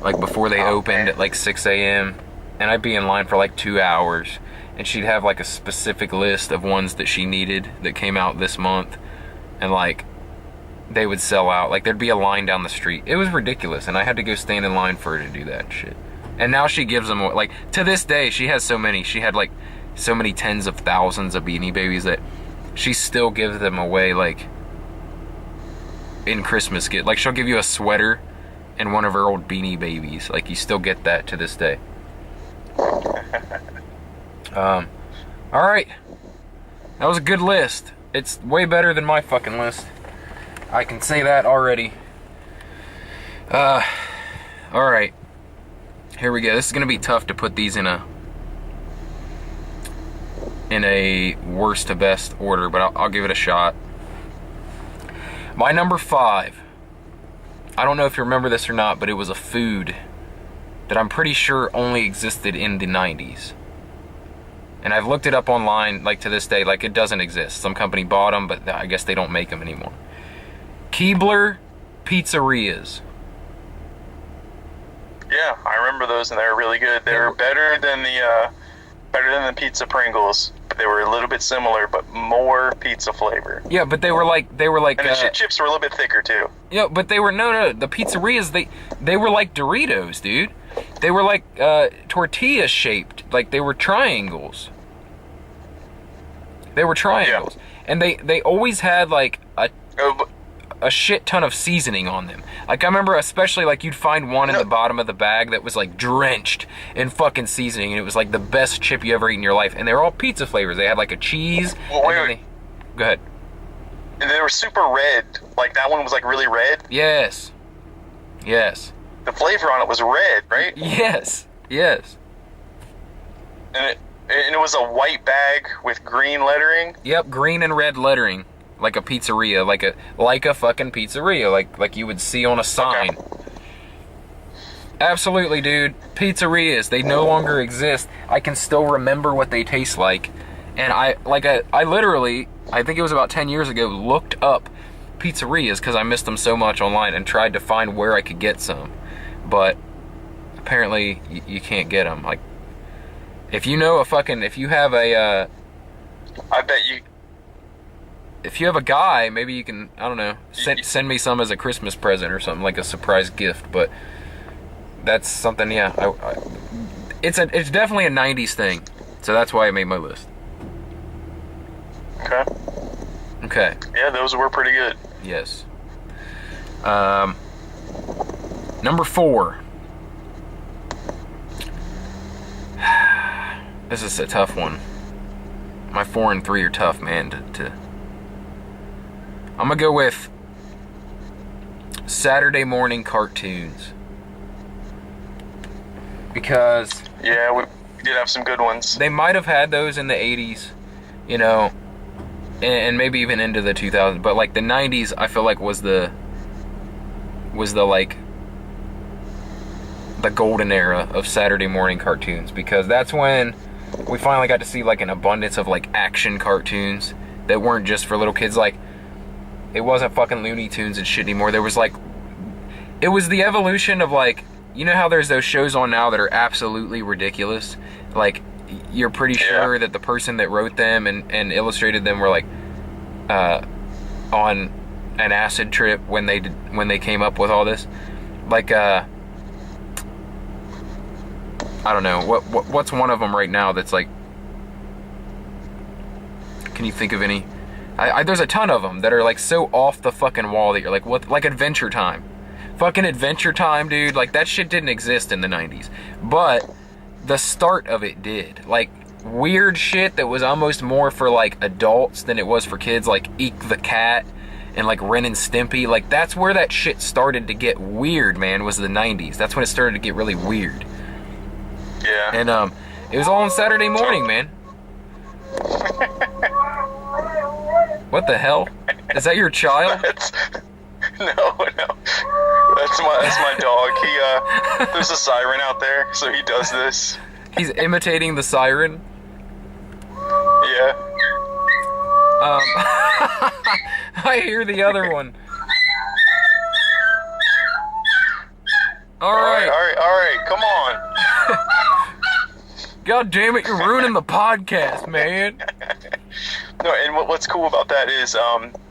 like before they opened at like 6 a.m. And I'd be in line for like 2 hours, and she'd have like a specific list of ones that she needed that came out this month, and like they would sell out. Like, there'd be a line down the street. It was ridiculous, and I had to go stand in line for her to do that shit. And now she gives them, like, to this day, she has so many. She had like so many tens of thousands of Beanie Babies that she still gives them away, like, in Christmas gift. Like, she'll give you a sweater and one of her old Beanie Babies. Like, you still get that to this day. Alright. That was a good list. It's way better than my fucking list. I can say that already. Alright. Here we go. This is gonna be tough to put these in a worst to best order, but I'll give it a shot. My number 5. I don't know if you remember this or not, but it was a food that I'm pretty sure only existed in the 90s. And I've looked it up online, like, to this day, like, it doesn't exist. Some company bought them, but I guess they don't make them anymore. Keebler pizzerias. Yeah, I remember those, and they were really good. They were better than the pizza Pringles. But they were a little bit similar, but more pizza flavor. Yeah, but they were like. And the shit chips were a little bit thicker too. Yeah, but they were no. The pizzerias, they were like Doritos, dude. They were like tortilla shaped, like they were triangles. They were triangles, and they always had like a shit ton of seasoning on them. Like, I remember especially, like, you'd find one in the bottom of the bag that was like drenched in fucking seasoning, and it was like the best chip you ever eat in your life. And they were all pizza flavors. They had like a cheese. Well, wait. Go ahead. And they were super red. Like, that one was like really red. Yes. The flavor on it was red, right? Yes. And it was a white bag with green lettering. Yep, green and red lettering. Like a pizzeria, like a fucking pizzeria, like you would see on a sign. Okay. Absolutely, dude. Pizzerias, they no longer exist. I can still remember what they taste like. And I literally, I think it was about 10 years ago, looked up pizzerias because I missed them so much online and tried to find where I could get some. But apparently you can't get them. Like, if you have a I bet you. If you have a guy, maybe you can, I don't know, send me some as a Christmas present or something, like a surprise gift. But that's something, yeah. It's definitely a 90s thing. So that's why I made my list. Okay. Yeah, those were pretty good. Yes. Number 4. This is a tough one. My 4 and 3 are tough, man, to I'm gonna go with Saturday morning cartoons. Because... yeah, we did have some good ones. They might have had those in the 80s, you know, and maybe even into the 2000s. But, like, the 90s, I feel like was the like, the golden era of Saturday morning cartoons. Because that's when we finally got to see like an abundance of like action cartoons that weren't just for little kids. Like, it wasn't fucking Looney Tunes and shit anymore. There was like, it was the evolution of like, you know how there's those shows on now that are absolutely ridiculous? Like, you're pretty sure that the person that wrote them and illustrated them were like on an acid trip when they came up with all this. Like, I don't know, what's one of them right now that's like, can you think of any? There's a ton of them that are like so off the fucking wall that you're like, what? Like Adventure Time. Fucking Adventure Time, dude. Like, that shit didn't exist in the 90s. But the start of it did. Like, weird shit that was almost more for like adults than it was for kids, like Eek the Cat and like Ren and Stimpy. Like, that's where that shit started to get weird, man, was the 90s. That's when it started to get really weird. Yeah. And it was all on Saturday morning, man. What the hell? Is that your child? No. That's my dog. There's a siren out there, so he does this. He's imitating the siren? Yeah. I hear the other one. All right, come on. God damn it, you're ruining the podcast, man. No, and what's cool about that is,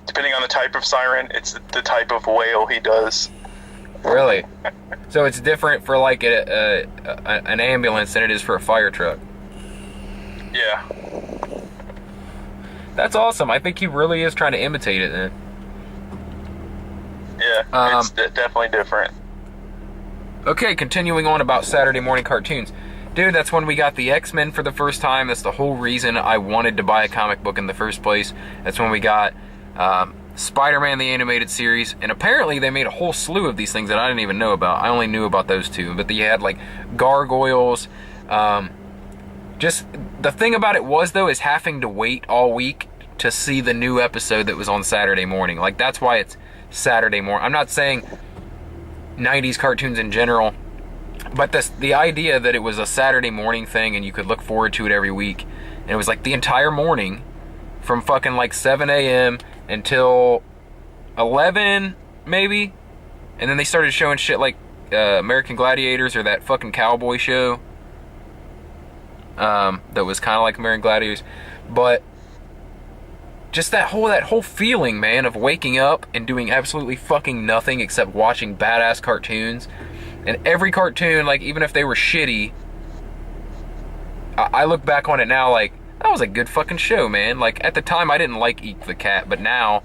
depending on the type of siren, it's the type of wail he does. Really? So it's different for like an ambulance than it is for a fire truck? Yeah. That's awesome. I think he really is trying to imitate it then. Yeah, it's definitely different. Okay, continuing on about Saturday morning cartoons. Dude, that's when we got the X-Men for the first time. That's the whole reason I wanted to buy a comic book in the first place. That's when we got Spider-Man the Animated Series. And apparently they made a whole slew of these things that I didn't even know about. I only knew about those two. But you had like gargoyles. Just the thing about it was, though, is having to wait all week to see the new episode that was on Saturday morning. Like, that's why it's Saturday morning. I'm not saying 90s cartoons in general, but the idea that it was a Saturday morning thing and you could look forward to it every week, and it was like the entire morning from fucking like 7 a.m. until 11 maybe, and then they started showing shit like American Gladiators or that fucking cowboy show that was kind of like American Gladiators. But just that whole feeling, man, of waking up and doing absolutely fucking nothing except watching badass cartoons. And every cartoon, like, even if they were shitty, I look back on it now like, that was a good fucking show, man. Like, at the time, I didn't like Eek the Cat, but now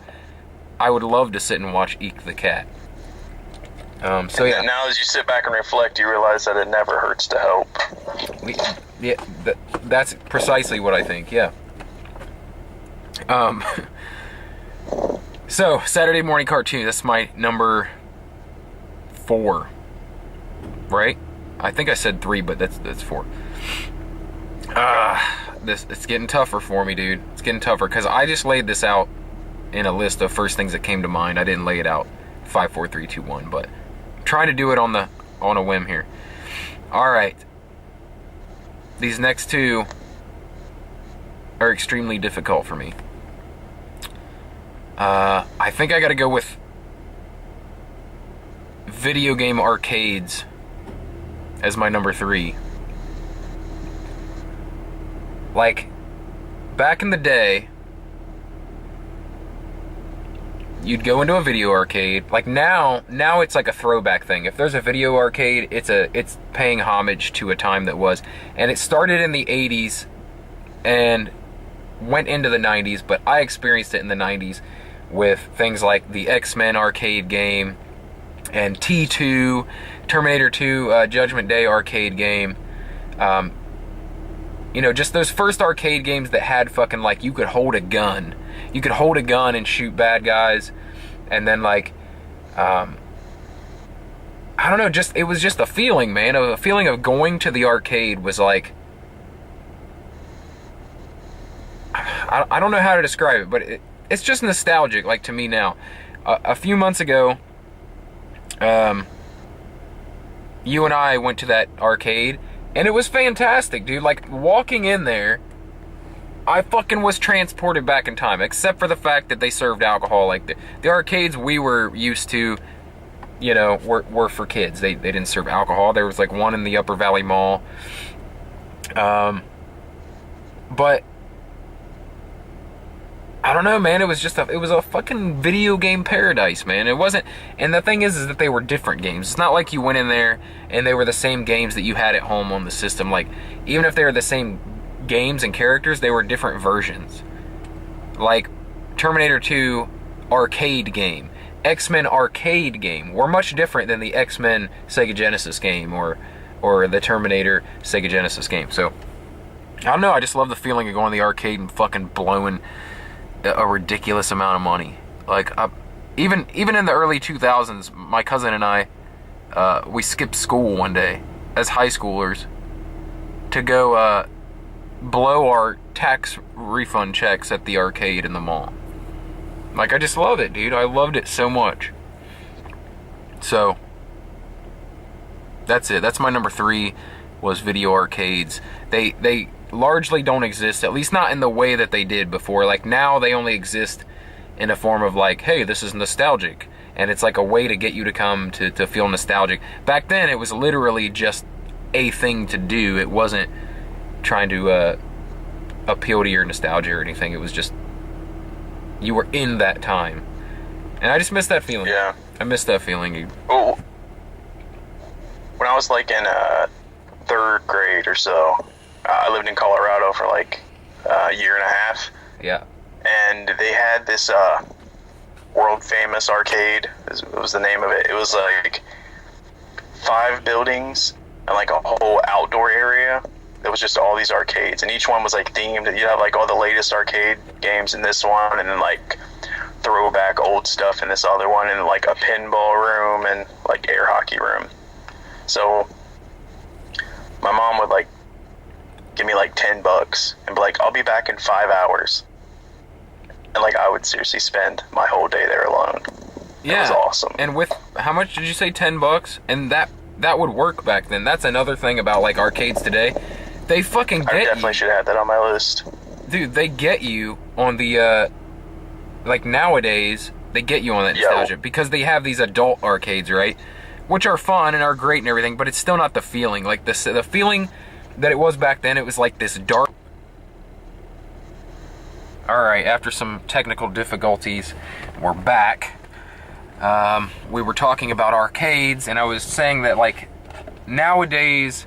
I would love to sit and watch Eek the Cat. So yeah. Now as you sit back and reflect, you realize that it never hurts to help. Yeah, that's precisely what I think, yeah. So, Saturday morning cartoon, that's my number 4. Right? I think I said 3, but that's 4. It's getting tougher for me, dude. It's getting tougher because I just laid this out in a list of first things that came to mind. I didn't lay it out 5, 4, 3, 2, 1, but I'm trying to do it on a whim here. All right. These next two are extremely difficult for me. I think I got to go with video game arcades as my number 3. Like, back in the day, you'd go into a video arcade. Like, now it's like a throwback thing. If there's a video arcade, it's paying homage to a time that was. And it started in the 80s and went into the 90s, but I experienced it in the 90s with things like the X-Men arcade game and T2, Terminator 2 Judgment Day arcade game. You know, just those first arcade games that had fucking, like, you could hold a gun. You could hold a gun and shoot bad guys. And then, like, I don't know, it was just a feeling, man. A feeling of going to the arcade was like, I don't know how to describe it, but it's just nostalgic, like, to me now. A few months ago, you and I went to that arcade, And it was fantastic, dude. Like, walking in there, I fucking was transported back in time, except for the fact that they served alcohol. Like, the arcades we were used to, you know, were for kids. They didn't serve alcohol. There was, like, one in the Upper Valley Mall. But I don't know, man. It was a fucking video game paradise, man. It wasn't, and the thing is that they were different games. It's not like you went in there and they were the same games that you had at home on the system. Like, even if they were the same games and characters, they were different versions. Like, Terminator 2 arcade game, X-Men arcade game were much different than the X-Men Sega Genesis game or the Terminator Sega Genesis game. So, I don't know, I just love the feeling of going to the arcade and fucking blowing a ridiculous amount of money. Like, even in the early 2000s, my cousin and I, we skipped school one day as high schoolers to go blow our tax refund checks at the arcade in the mall. Like, I just love it, dude. I loved it so much. So, that's it. That's my number 3, was video arcades. They largely don't exist, at least not in the way that they did before. Like, now they only exist in a form of like, hey, this is nostalgic, and it's like a way to get you to come to feel nostalgic. Back then it was literally just a thing to do. It wasn't trying to appeal to your nostalgia or anything. It was just, you were in that time, and I just miss that feeling. Yeah, I miss that feeling. Oh, when I was like in 3rd grade or so, I lived in Colorado for like a year and a half. Yeah. And they had this world famous arcade. It was the name of it. It was like 5 buildings and like a whole outdoor area. It was just all these arcades, and each one was like themed. You have like all the latest arcade games in this one, and then like throwback old stuff in this other one, and like a pinball room and like air hockey room. So my mom would like give me like $10 and be like, I'll be back in 5 hours. And like, I would seriously spend my whole day there alone. Yeah. It was awesome. And with, how much did you say? $10? And that would work back then. That's another thing about like arcades today. They fucking get you. I definitely should have that on my list. Dude, they get you on the, like nowadays, they get you on that nostalgia because they have these adult arcades, right? Which are fun and are great and everything, but it's still not the feeling. Like the feeling that it was back then, it was like this dark. Alright, after some technical difficulties, we're back. We were talking about arcades, and I was saying that like nowadays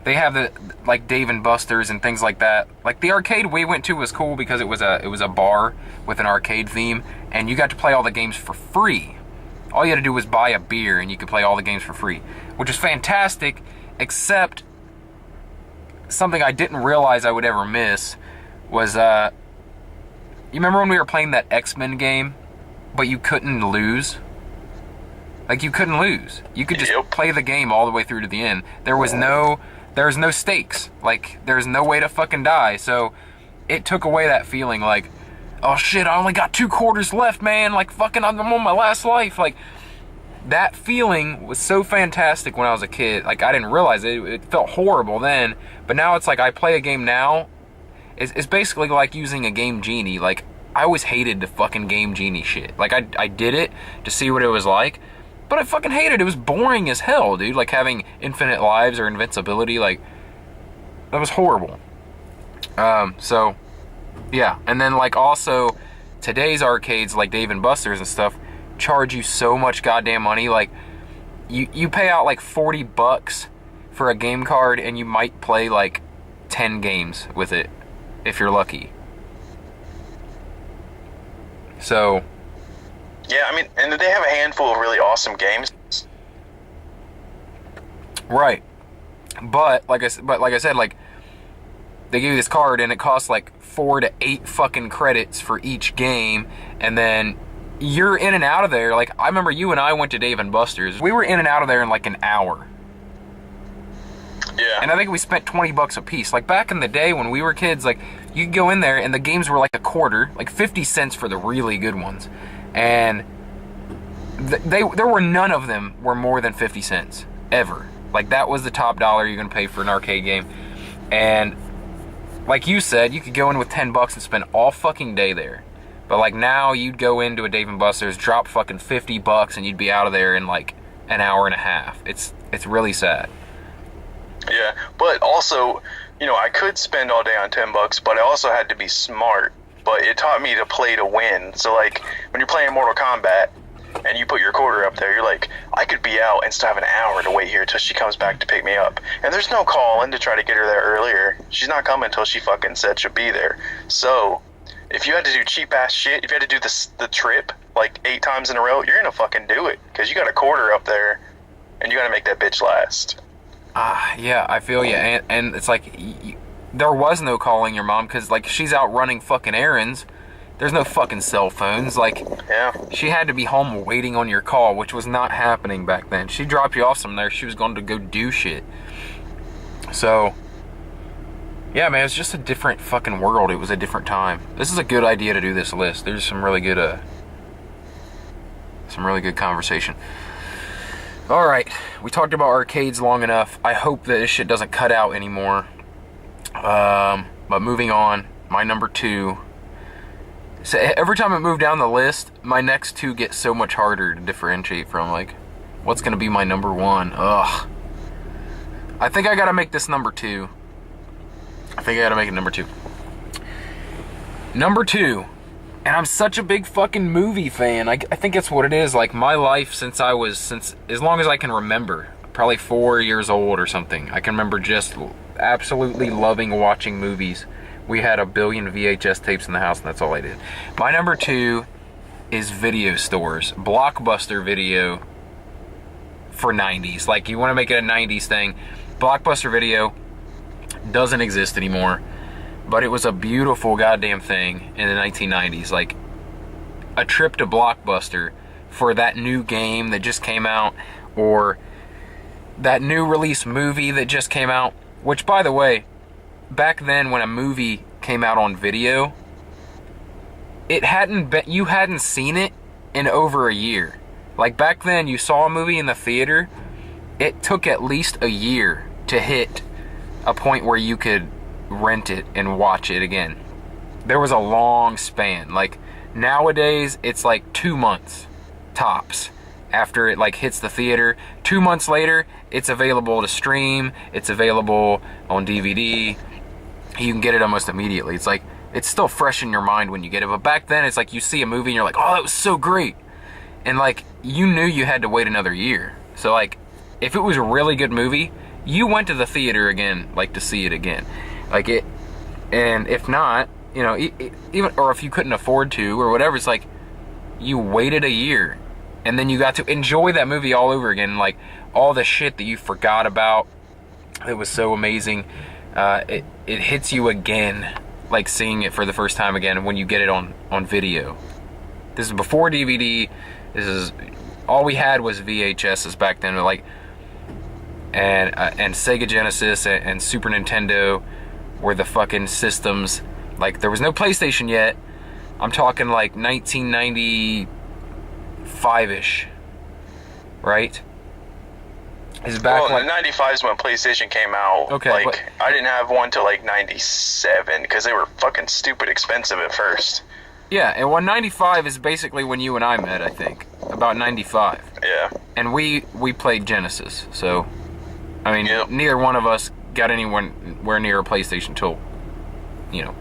they have the like Dave and Buster's and things like that. Like the arcade we went to was cool because it was a bar with an arcade theme, and you got to play all the games for free. All you had to do was buy a beer and you could play all the games for free, which is fantastic, except something I didn't realize I would ever miss was, you remember when we were playing that X-Men game, but you couldn't lose? Like, you couldn't lose. You could just play the game all the way through to the end. There was no stakes. Like, there's no way to fucking die. So, it took away that feeling, like, oh shit, I only got 2 quarters left, man. Like, fucking, I'm on my last life. Like, that feeling was so fantastic when I was a kid. Like, I didn't realize it. It felt horrible then. But now it's like, I play a game now. It's basically like using a Game Genie. Like, I always hated the fucking Game Genie shit. Like, I did it to see what it was like. But I fucking hated it. It was boring as hell, dude. Like, having infinite lives or invincibility. Like, that was horrible. So, yeah. And then, like, also, today's arcades, like Dave and Buster's and stuff, charge you so much goddamn money. Like, you pay out like $40 for a game card, and you might play like 10 games with it if you're lucky. So, yeah, I mean, and they have a handful of really awesome games. Right. But like I said, like, they give you this card and it costs like 4 to 8 fucking credits for each game, and then you're in and out of there. Like, I remember you and I went to Dave and Buster's. We were in and out of there in like an hour. Yeah. And I think we spent $20 a piece. Like, back in the day when we were kids, like, you could go in there and the games were like a quarter, like 50 cents for the really good ones. And there were none of them were more than 50 cents, ever. Like, that was the top dollar you're gonna pay for an arcade game. And like you said, you could go in with $10 and spend all fucking day there. But like now, you'd go into a Dave & Buster's, drop fucking $50, and you'd be out of there in like an hour and a half. It's really sad. Yeah, but also, you know, I could spend all day on $10, but I also had to be smart. But it taught me to play to win. So like when you're playing Mortal Kombat and you put your quarter up there, you're like, I could be out and still have an hour to wait here until she comes back to pick me up. And there's no call in to try to get her there earlier. She's not coming until she fucking said she'll be there. So if you had to do cheap ass shit, if you had to do the trip like 8 times in a row, you're gonna fucking do it because you got a quarter up there and you gotta make that bitch last. Yeah, I feel you. And it's like, there was no calling your mom because like she's out running fucking errands. There's no fucking cell phones. Like, yeah. She had to be home waiting on your call, which was not happening back then. She dropped you off somewhere. She was going to go do shit. So, yeah, man, it's just a different fucking world. It was a different time. This is a good idea to do this list. There's some really good conversation. All right, we talked about arcades long enough. I hope that this shit doesn't cut out anymore. But moving on, my number 2. So every time I move down the list, my next 2 get so much harder to differentiate from. Like, what's gonna be my number 1? Ugh. I think I gotta make this number 2. I think I gotta make it number 2. Number 2. And I'm such a big fucking movie fan. I think that's what it is. Like, my life since as long as I can remember, probably 4 years old or something, I can remember just absolutely loving watching movies. We had a billion VHS tapes in the house, and that's all I did. My number 2 is video stores. Blockbuster Video for 90s. Like, you want to make it a 90s thing. Blockbuster Video doesn't exist anymore. But it was a beautiful goddamn thing in the 1990s. Like, a trip to Blockbuster for that new game that just came out, or that new release movie that just came out. Which, by the way, back then when a movie came out on video, you hadn't seen it in over a year. Like, back then, you saw a movie in the theater, it took at least a year to hit a point where you could rent it and watch it again. There was a long span. Like, nowadays, it's like 2 months tops after it like hits the theater. 2 months later, it's available to stream, it's available on DVD. You can get it almost immediately. It's like, it's still fresh in your mind when you get it. But back then, it's like you see a movie and you're like, oh, that was so great. And like, you knew you had to wait another year. So like, if it was a really good movie, you went to the theater again, like, to see it again. Like it, and if not, you know, even, or if you couldn't afford to or whatever, it's like, you waited a year and then you got to enjoy that movie all over again. Like, all the shit that you forgot about, it was so amazing. It hits you again, like seeing it for the first time again when you get it on video. This is before DVD. This is, all we had was VHSs back then, like, and Sega Genesis and Super Nintendo were the fucking systems. Like, there was no PlayStation yet. I'm talking like 1995-ish, right? Is back, well, like, the 95 is when PlayStation came out. Okay, like, but I didn't have one till like 97 because they were fucking stupid expensive at first. Yeah, and 95 is basically when you and I met, I think. About 95. Yeah. And we played Genesis, so, I mean, Yep. Neither one of us got anywhere near a PlayStation until, you know,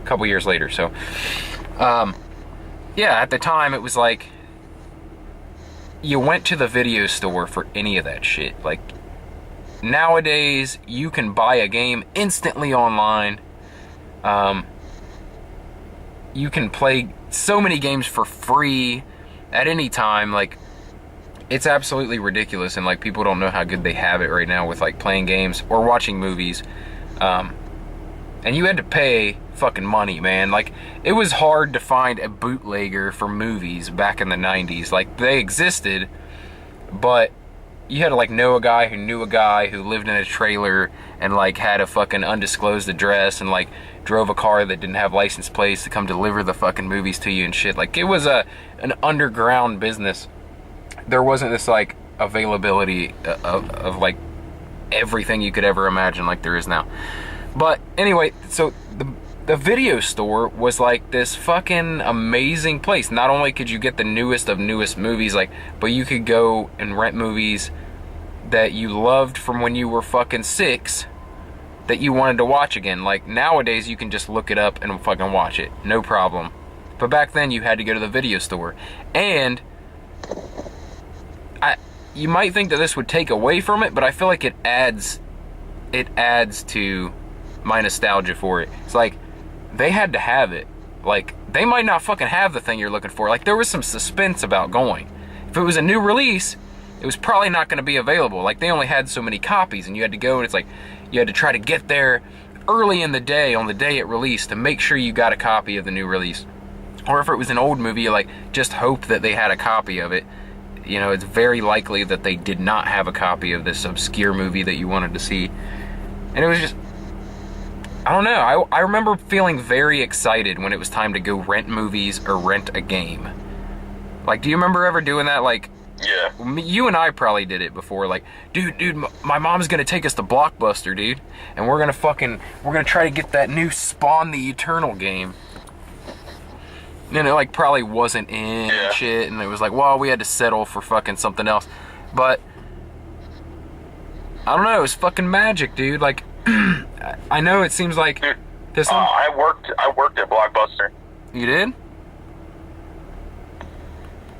a couple years later. So, yeah, at the time it was like, you went to the video store for any of that shit. Like, nowadays, you can buy a game instantly online. You can play so many games for free at any time. Like, it's absolutely ridiculous, and like, people don't know how good they have it right now with like playing games or watching movies. And you had to pay fucking money, man. Like, it was hard to find a bootlegger for movies back in the 90s. Like, they existed, but you had to like know a guy who knew a guy who lived in a trailer and like had a fucking undisclosed address and like drove a car that didn't have license plates to come deliver the fucking movies to you and shit. Like, it was an underground business. There wasn't this like availability of like everything you could ever imagine like there is now. But anyway, so the video store was like this fucking amazing place. Not only could you get the newest of newest movies, like, but you could go and rent movies that you loved from when you were fucking 6 that you wanted to watch again. Like, nowadays you can just look it up and fucking watch it, no problem. But back then you had to go to the video store. And you might think that this would take away from it, but I feel like it adds to my nostalgia for it. It's like, they had to have it. Like, they might not fucking have the thing you're looking for. Like, there was some suspense about going. If it was a new release, it was probably not going to be available. Like, they only had so many copies, and you had to go, and it's like, you had to try to get there early in the day, on the day it released, to make sure you got a copy of the new release. Or if it was an old movie, you, like, just hope that they had a copy of it. You know, it's very likely that they did not have a copy of this obscure movie that you wanted to see. And it was just, I don't know. I remember feeling very excited when it was time to go rent movies or rent a game. Like, do you remember ever doing that? Like, yeah. You and I probably did it before. Like, dude, my mom's gonna take us to Blockbuster, dude. And we're gonna try to get that new Spawn the Eternal game. And it, like, probably wasn't in and shit. And it was like, well, we had to settle for fucking something else. But, I don't know. It was fucking magic, dude. Like, I know it seems like this one. I worked at Blockbuster. You did?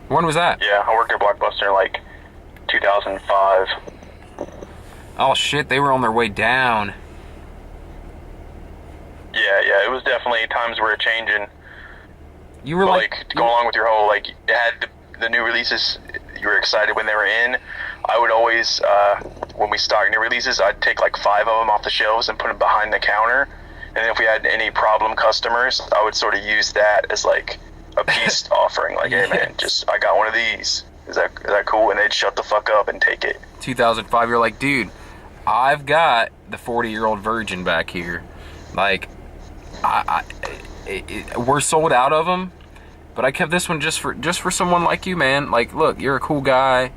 When was that? Yeah, I worked at Blockbuster in like 2005. Oh shit, they were on their way down. Yeah, it was definitely times were changing. You were like to go along with your whole, like, it had the new releases. You were excited when they were in. I would always, when we stocked new releases, I'd take like 5 of them off the shelves and put them behind the counter. And if we had any problem customers, I would sort of use that as like a peace offering. Like, hey man, I got one of these. Is that cool? And they'd shut the fuck up and take it. 2005, you're like, dude, I've got the 40-year-old virgin back here. Like, we're sold out of them, but I kept this one just for someone like you, man. Like, look, you're a cool guy.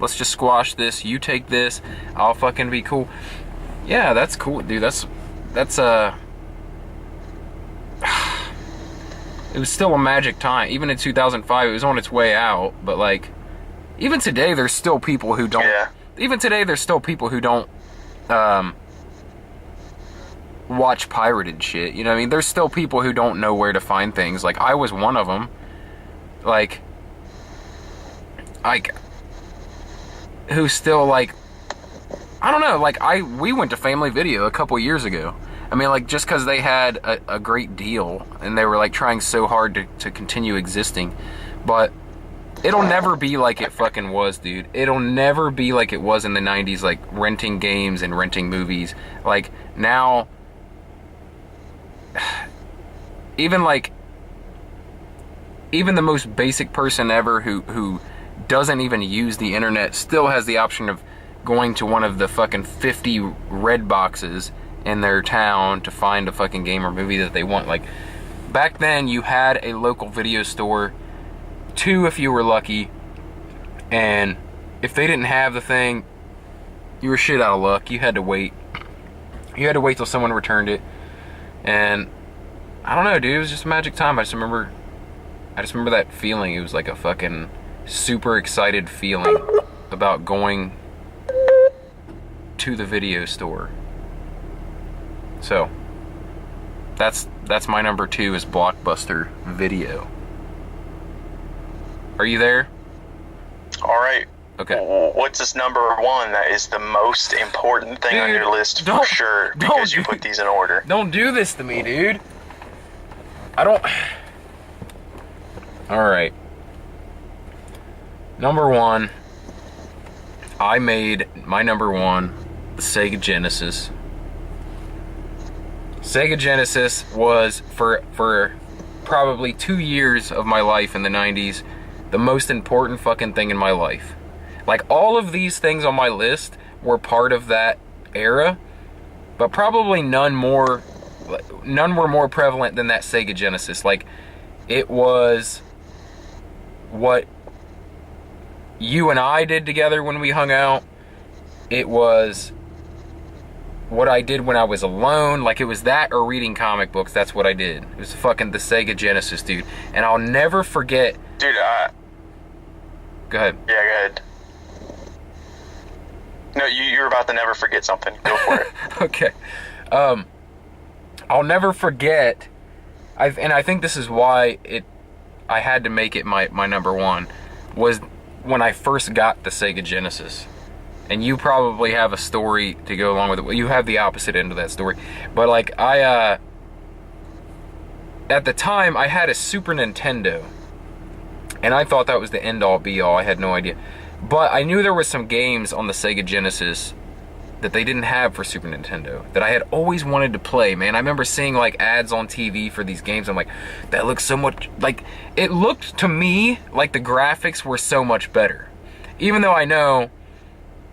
Let's just squash this. You take this. I'll fucking be cool. Yeah, that's cool, dude. That's it was still a magic time. Even in 2005, it was on its way out. But, like, even today, there's still people who don't. Yeah. Even today, there's still people who don't watch pirated shit. You know what I mean? There's still people who don't know where to find things. Like, I was one of them. Like, who still, like, I don't know, like, we went to Family Video a couple years ago. I mean, like, just because they had a great deal, and they were, like, trying so hard to continue existing, but it'll never be like it fucking was, dude. It'll never be like it was in the 90s, like, renting games and renting movies. Like, now, even the most basic person ever who doesn't even use the internet still has the option of going to one of the fucking 50 red boxes in their town to find a fucking game or movie that they want. Like, back then you had a local video store, 2 if you were lucky, and if they didn't have the thing, you were shit out of luck. You had to wait. You had to wait till someone returned it. And I don't know, dude, it was just a magic time. I just remember that feeling. It was like a fucking super excited feeling about going to the video store. So that's my number 2 is Blockbuster Video. Are you there? All right. Okay. What's this number 1 that is the most important thing on your list for sure? Because you put these in order. Don't do this to me, dude. I don't. All right. Number 1. I made my number 1 the Sega Genesis. Sega Genesis was, for probably 2 years of my life in the 90s, the most important fucking thing in my life. Like, all of these things on my list were part of that era, but probably none were more prevalent than that Sega Genesis. Like, it was what you and I did together when we hung out. It was what I did when I was alone. Like, it was that or reading comic books. That's what I did. It was fucking the Sega Genesis, dude. And I'll never forget... Dude, Go ahead. Yeah, go ahead. No, you're about to never forget something. Go for it. Okay. I'll never forget... and I think this is why I had to make it my number one, was when I first got the Sega Genesis. And you probably have a story to go along with it. Well, you have the opposite end of that story. But, like, at the time, I had a Super Nintendo. And I thought that was the end-all, be-all. I had no idea. But I knew there was some games on the Sega Genesis that they didn't have for Super Nintendo that I had always wanted to play, man. I remember seeing, like, ads on TV for these games. I'm like, that looks so much... Like, it looked to me like the graphics were so much better. Even though I know...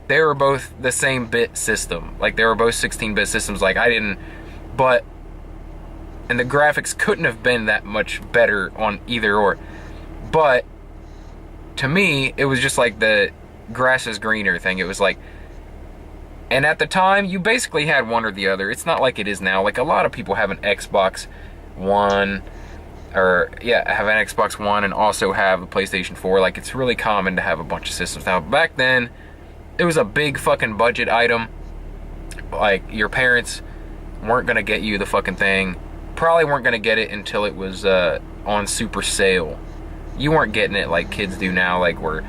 they were both the same bit system. Like, they were both 16-bit systems. Like, and the graphics couldn't have been that much better on either or. But, to me, it was just like the grass is greener thing. It was like, and at the time, you basically had one or the other. It's not like it is now. Like, a lot of people have an Xbox One, have an Xbox One and also have a PlayStation 4. Like, it's really common to have a bunch of systems. Now, back then, it was a big fucking budget item. Like, your parents weren't gonna get you the fucking thing. Probably weren't gonna get it until it was on super sale. You weren't getting it like kids do now, like where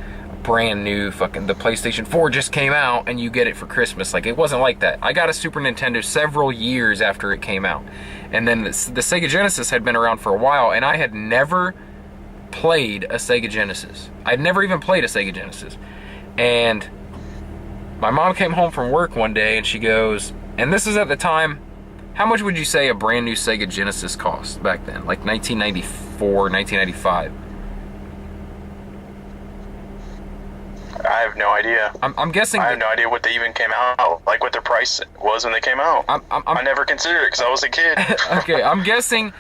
brand new fucking the PlayStation 4 just came out and you get it for Christmas. Like, it wasn't like that. I got a Super Nintendo several years after it came out. And then the Sega Genesis had been around for a while, and I had never played a Sega Genesis. I'd never even played a Sega Genesis. And my mom came home from work one day and she goes, and this is at the time, how much would you say a brand new Sega Genesis cost back then? Like 1994, 1995? I have no idea. I'm guessing... I have no idea what they even came out, like what their price was when they came out. I never considered it because I was a kid. Okay, I'm guessing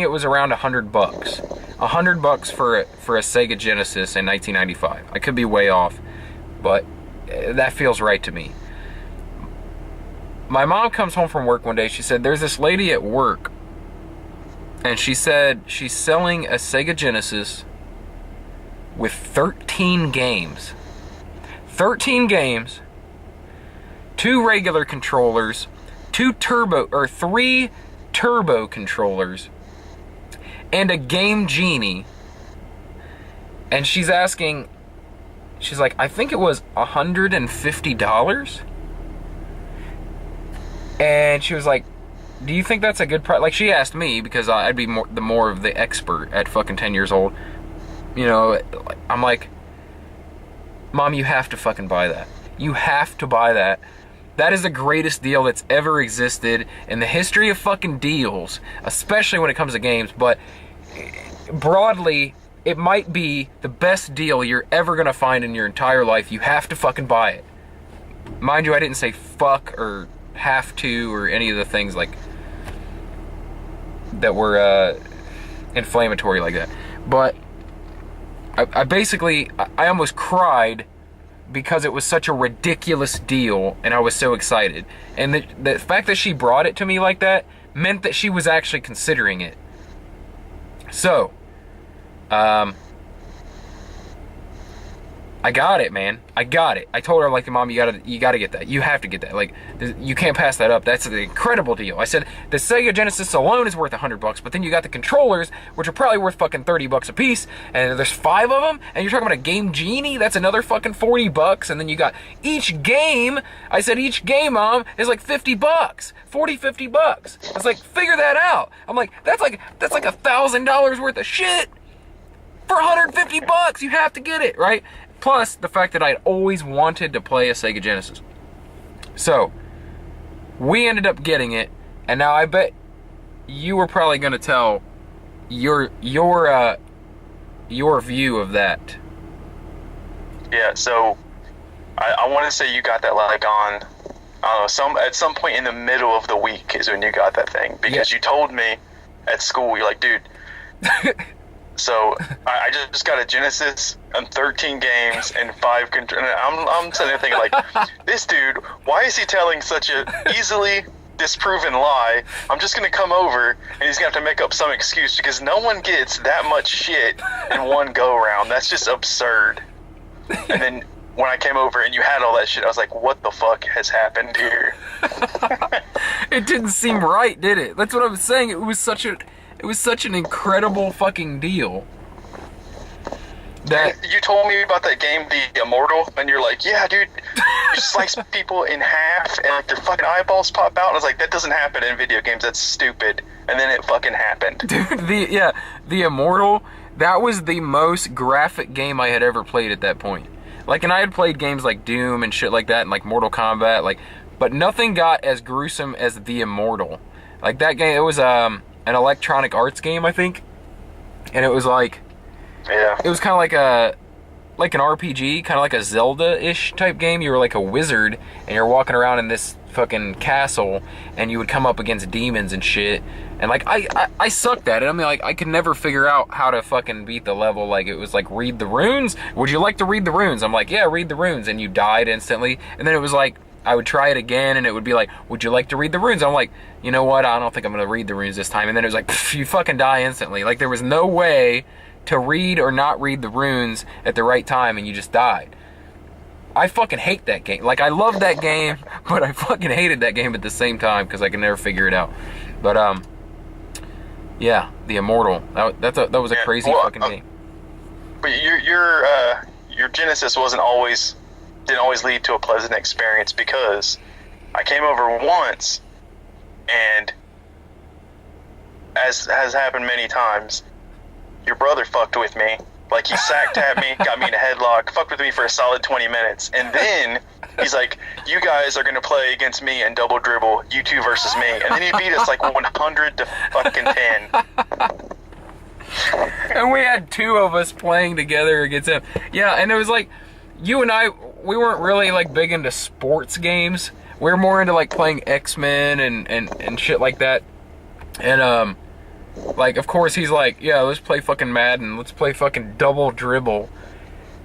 it was around $100. $100 for a Sega Genesis in 1995. I could be way off, but that feels right to me. My mom comes home from work one day. She said, there's this lady at work, and she said she's selling a Sega Genesis with 13 games. 13 games, 2 regular controllers, 3 turbo controllers, and a Game Genie. And she's asking, she's like, I think it was $150. And she was like, do you think that's a good price? Like, she asked me because I'd be more of the expert at fucking 10 years old. You know, I'm like, Mom, you have to fucking buy that. You have to buy that. That is the greatest deal that's ever existed in the history of fucking deals, especially when it comes to games. But broadly, it might be the best deal you're ever going to find in your entire life. You have to fucking buy it. Mind you, I didn't say fuck or have to or any of the things like that were inflammatory like that. But I basically, I almost cried because it was such a ridiculous deal and I was so excited. And the fact that she brought it to me like that meant that she was actually considering it. So, I got it, man. I got it. I told her, like, Mom, you gotta get that. You have to get that. Like, you can't pass that up. That's an incredible deal. I said, the Sega Genesis alone is worth $100, but then you got the controllers, which are probably worth fucking $30 a piece, and there's 5 of them, and you're talking about a Game Genie, that's another fucking $40, and then you got each game, I said, each game, Mom, is like $50, $40, $50. I was like, figure that out. I'm like, that's like $1,000 worth of shit for $150. You have to get it, right? Plus, the fact that I'd always wanted to play a Sega Genesis. So, we ended up getting it, and now I bet you were probably going to tell your view of that. Yeah, so I want to say you got that like on at some point in the middle of the week is when you got that thing, because you told me at school, you're like, dude, So I just got a Genesis and 13 games and 5 controllers. I'm sitting there thinking, like, this dude, why is he telling such a easily disproven lie? I'm just going to come over and he's going to have to make up some excuse because no one gets that much shit in one go-round. That's just absurd. And then when I came over and you had all that shit, I was like, what the fuck has happened here? It didn't seem right, did it? That's what I was saying. It was such an incredible fucking deal. That you told me about that game, The Immortal, and you're like, yeah, dude, you slice people in half and like their fucking eyeballs pop out. And I was like, that doesn't happen in video games. That's stupid. And then it fucking happened. Dude, The Immortal, that was the most graphic game I had ever played at that point. Like, and I had played games like Doom and shit like that, and like Mortal Kombat, like, but nothing got as gruesome as The Immortal. Like, that game, it was an Electronic Arts game, I think, and it was like, yeah, it was kind of like an RPG, kind of like a Zelda-ish type game. You were like a wizard, and you're walking around in this fucking castle, and you would come up against demons and shit. And like I sucked at it. I mean, like, I could never figure out how to fucking beat the level. Like, it was like, read the runes. Would you like to read the runes? I'm like, yeah, read the runes. And you died instantly. And then it was like, I would try it again, and it would be like, would you like to read the runes? I'm like, you know what? I don't think I'm gonna read the runes this time. And then it was like, you fucking die instantly. Like, there was no way to read or not read the runes at the right time, and you just died. I fucking hate that game. Like, I love that game, but I fucking hated that game at the same time because I could never figure it out. But yeah, The Immortal. That was a crazy fucking game. But your Genesis didn't always lead to a pleasant experience, because I came over once, and as has happened many times, your brother fucked with me. Like, he sacked at me, got me in a headlock, fucked with me for a solid 20 minutes. And then he's like, you guys are going to play against me in double dribble, you two versus me. And then he beat us like 100 to fucking 10. And we had two of us playing together against him. Yeah, and it was like, you and I, we weren't really like big into sports games. We were more into like playing X-Men and shit like that. And like, of course, he's like, yeah, let's play fucking Madden. Let's play fucking double dribble.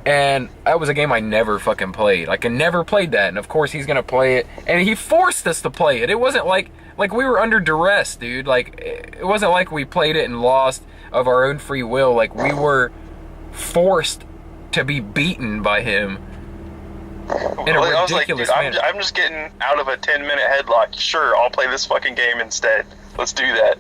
And that was a game I never fucking played. Like, I never played that. And of course, he's gonna play it. And he forced us to play it. It wasn't like we were under duress, dude. Like, it wasn't like we played it and lost of our own free will. Like, we were forced to be beaten by him in a ridiculous manner. I'm just getting out of a 10-minute headlock. Sure, I'll play this fucking game instead. Let's do that.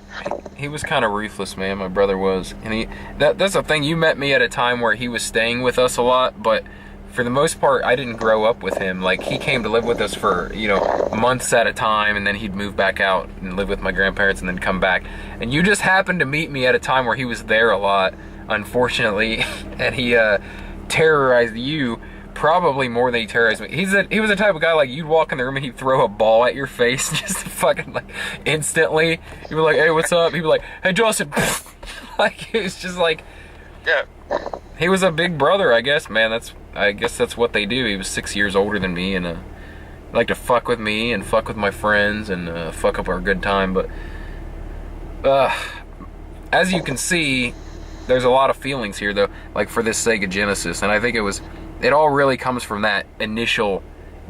He was kind of ruthless, man. My brother was. And that's the thing. You met me at a time where he was staying with us a lot, but for the most part, I didn't grow up with him. Like, he came to live with us for, months at a time, and then he'd move back out and live with my grandparents and then come back. And you just happened to meet me at a time where he was there a lot, unfortunately, and he terrorized you probably more than he terrorized me. He was the type of guy, like, you'd walk in the room and he'd throw a ball at your face just fucking, like, instantly. You'd be like, hey, what's up? He'd be like, hey, Justin. Like, it was just like, yeah. He was a big brother, I guess, man. I guess that's what they do. He was 6 years older than me, and like to fuck with me and fuck with my friends and fuck up our good time. But as you can see, there's a lot of feelings here, though, like for this Sega Genesis, and I think it all really comes from that initial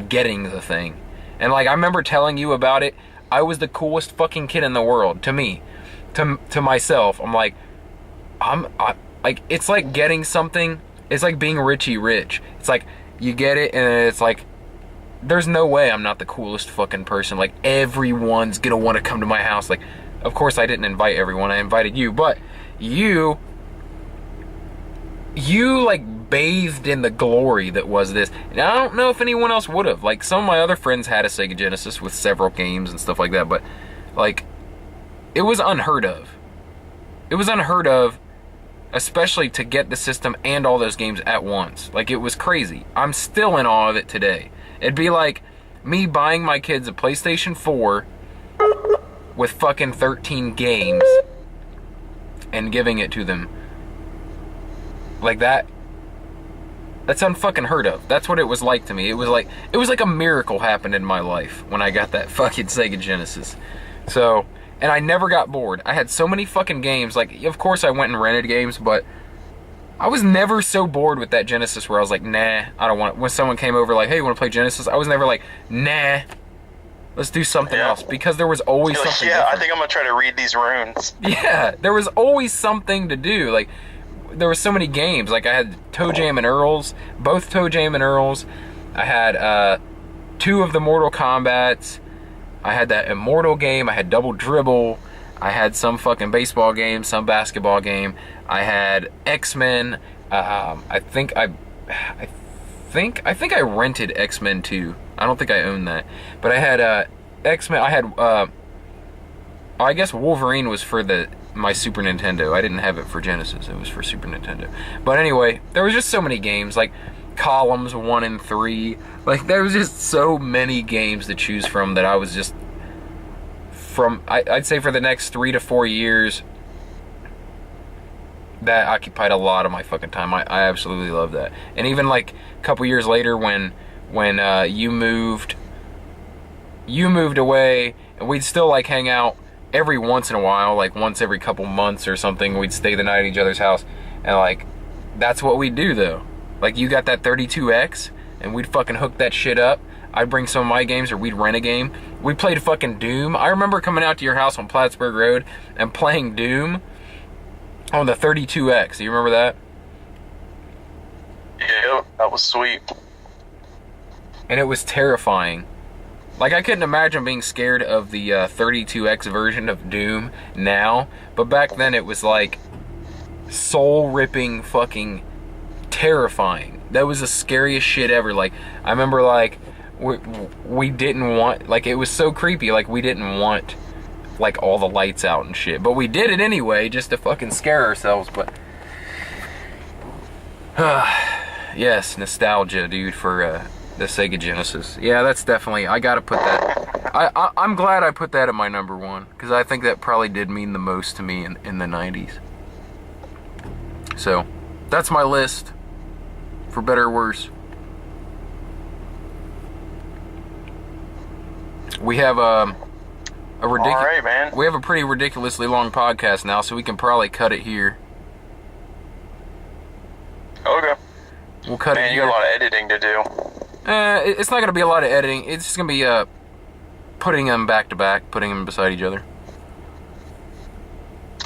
getting the thing. And like, I remember telling you about it. I was the coolest fucking kid in the world to me, to myself. I'm like, like, it's like getting something. It's like being Richie Rich. It's like, you get it, and it's like, there's no way I'm not the coolest fucking person. Like, everyone's gonna want to come to my house. Like, of course I didn't invite everyone. I invited you, but you like bathed in the glory that was this. And I don't know if anyone else would have. Like, some of my other friends had a Sega Genesis with several games and stuff like that, but like, it was unheard of. It was unheard of, especially to get the system and all those games at once. Like, it was crazy. I'm still in awe of it today. It'd be like me buying my kids a PlayStation 4 with fucking 13 games and giving it to them. Like that. That's unfucking heard of. That's what it was like to me. It was like a miracle happened in my life when I got that fucking Sega Genesis. So, and I never got bored. I had so many fucking games. Like, of course I went and rented games, but I was never so bored with that Genesis where I was like, nah, I don't want it. When someone came over like, hey, you want to play Genesis? I was never like, nah, let's do something else. Because there was always something different. I think I'm going to try to read these runes. Yeah, there was always something to do. Like, there were so many games. Like, I had Toe Jam and Earls, both Toe Jam and Earls. I had 2 of the Mortal Kombats. I had that Immortal game. I had Double Dribble. I had some fucking baseball game, some basketball game. I had X-Men. I think I rented X-Men 2. I don't think I own that. But I had X-Men. I had I guess Wolverine was for my Super Nintendo. I didn't have it for Genesis. It was for Super Nintendo. But anyway, there was just so many games, like Columns 1 and 3. Like, there was just so many games to choose from that I was just I'd say for the next 3 to 4 years, that occupied a lot of my fucking time. I absolutely love that. And even like a couple years later when you moved away, and we'd still like hang out every once in a while, like once every couple months or something. We'd stay the night at each other's house, and like that's what we'd do though. Like, you got that 32X, and we'd fucking hook that shit up. I'd bring some of my games, or we'd rent a game. We played fucking Doom. I remember coming out to your house on Plattsburgh Road and playing Doom on the 32X. Do you remember that? Yeah, that was sweet. And it was terrifying. Like, I couldn't imagine being scared of the 32X version of Doom now. But back then it was like soul-ripping fucking terrifying. That was the scariest shit ever. Like, I remember like we didn't want, like, it was so creepy, like we didn't want like all the lights out and shit, but we did it anyway just to fucking scare ourselves. But yes, nostalgia, dude, for the Sega Genesis. Yeah, that's definitely, I gotta put that, I'm glad I put that at my number 1, because I think that probably did mean the most to me in the 90s. So that's my list, for better or worse. We have a ridiculous. All right, man. We have a pretty ridiculously long podcast now, so we can probably cut it here. Okay. We'll cut it here. Man, you got a lot of editing to do. It's not gonna be a lot of editing. It's just gonna be putting them back to back, putting them beside each other.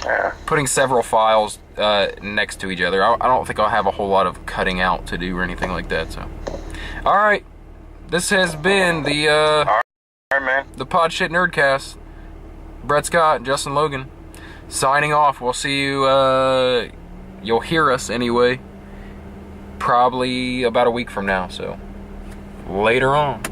Yeah. Putting several files next to each other. I don't think I'll have a whole lot of cutting out to do or anything like that. So, all right. This has been the All right, man. the Podshit Nerdcast. Brett Scott, Justin Logan, signing off. We'll see you. You'll hear us anyway. Probably about a week from now. So later on.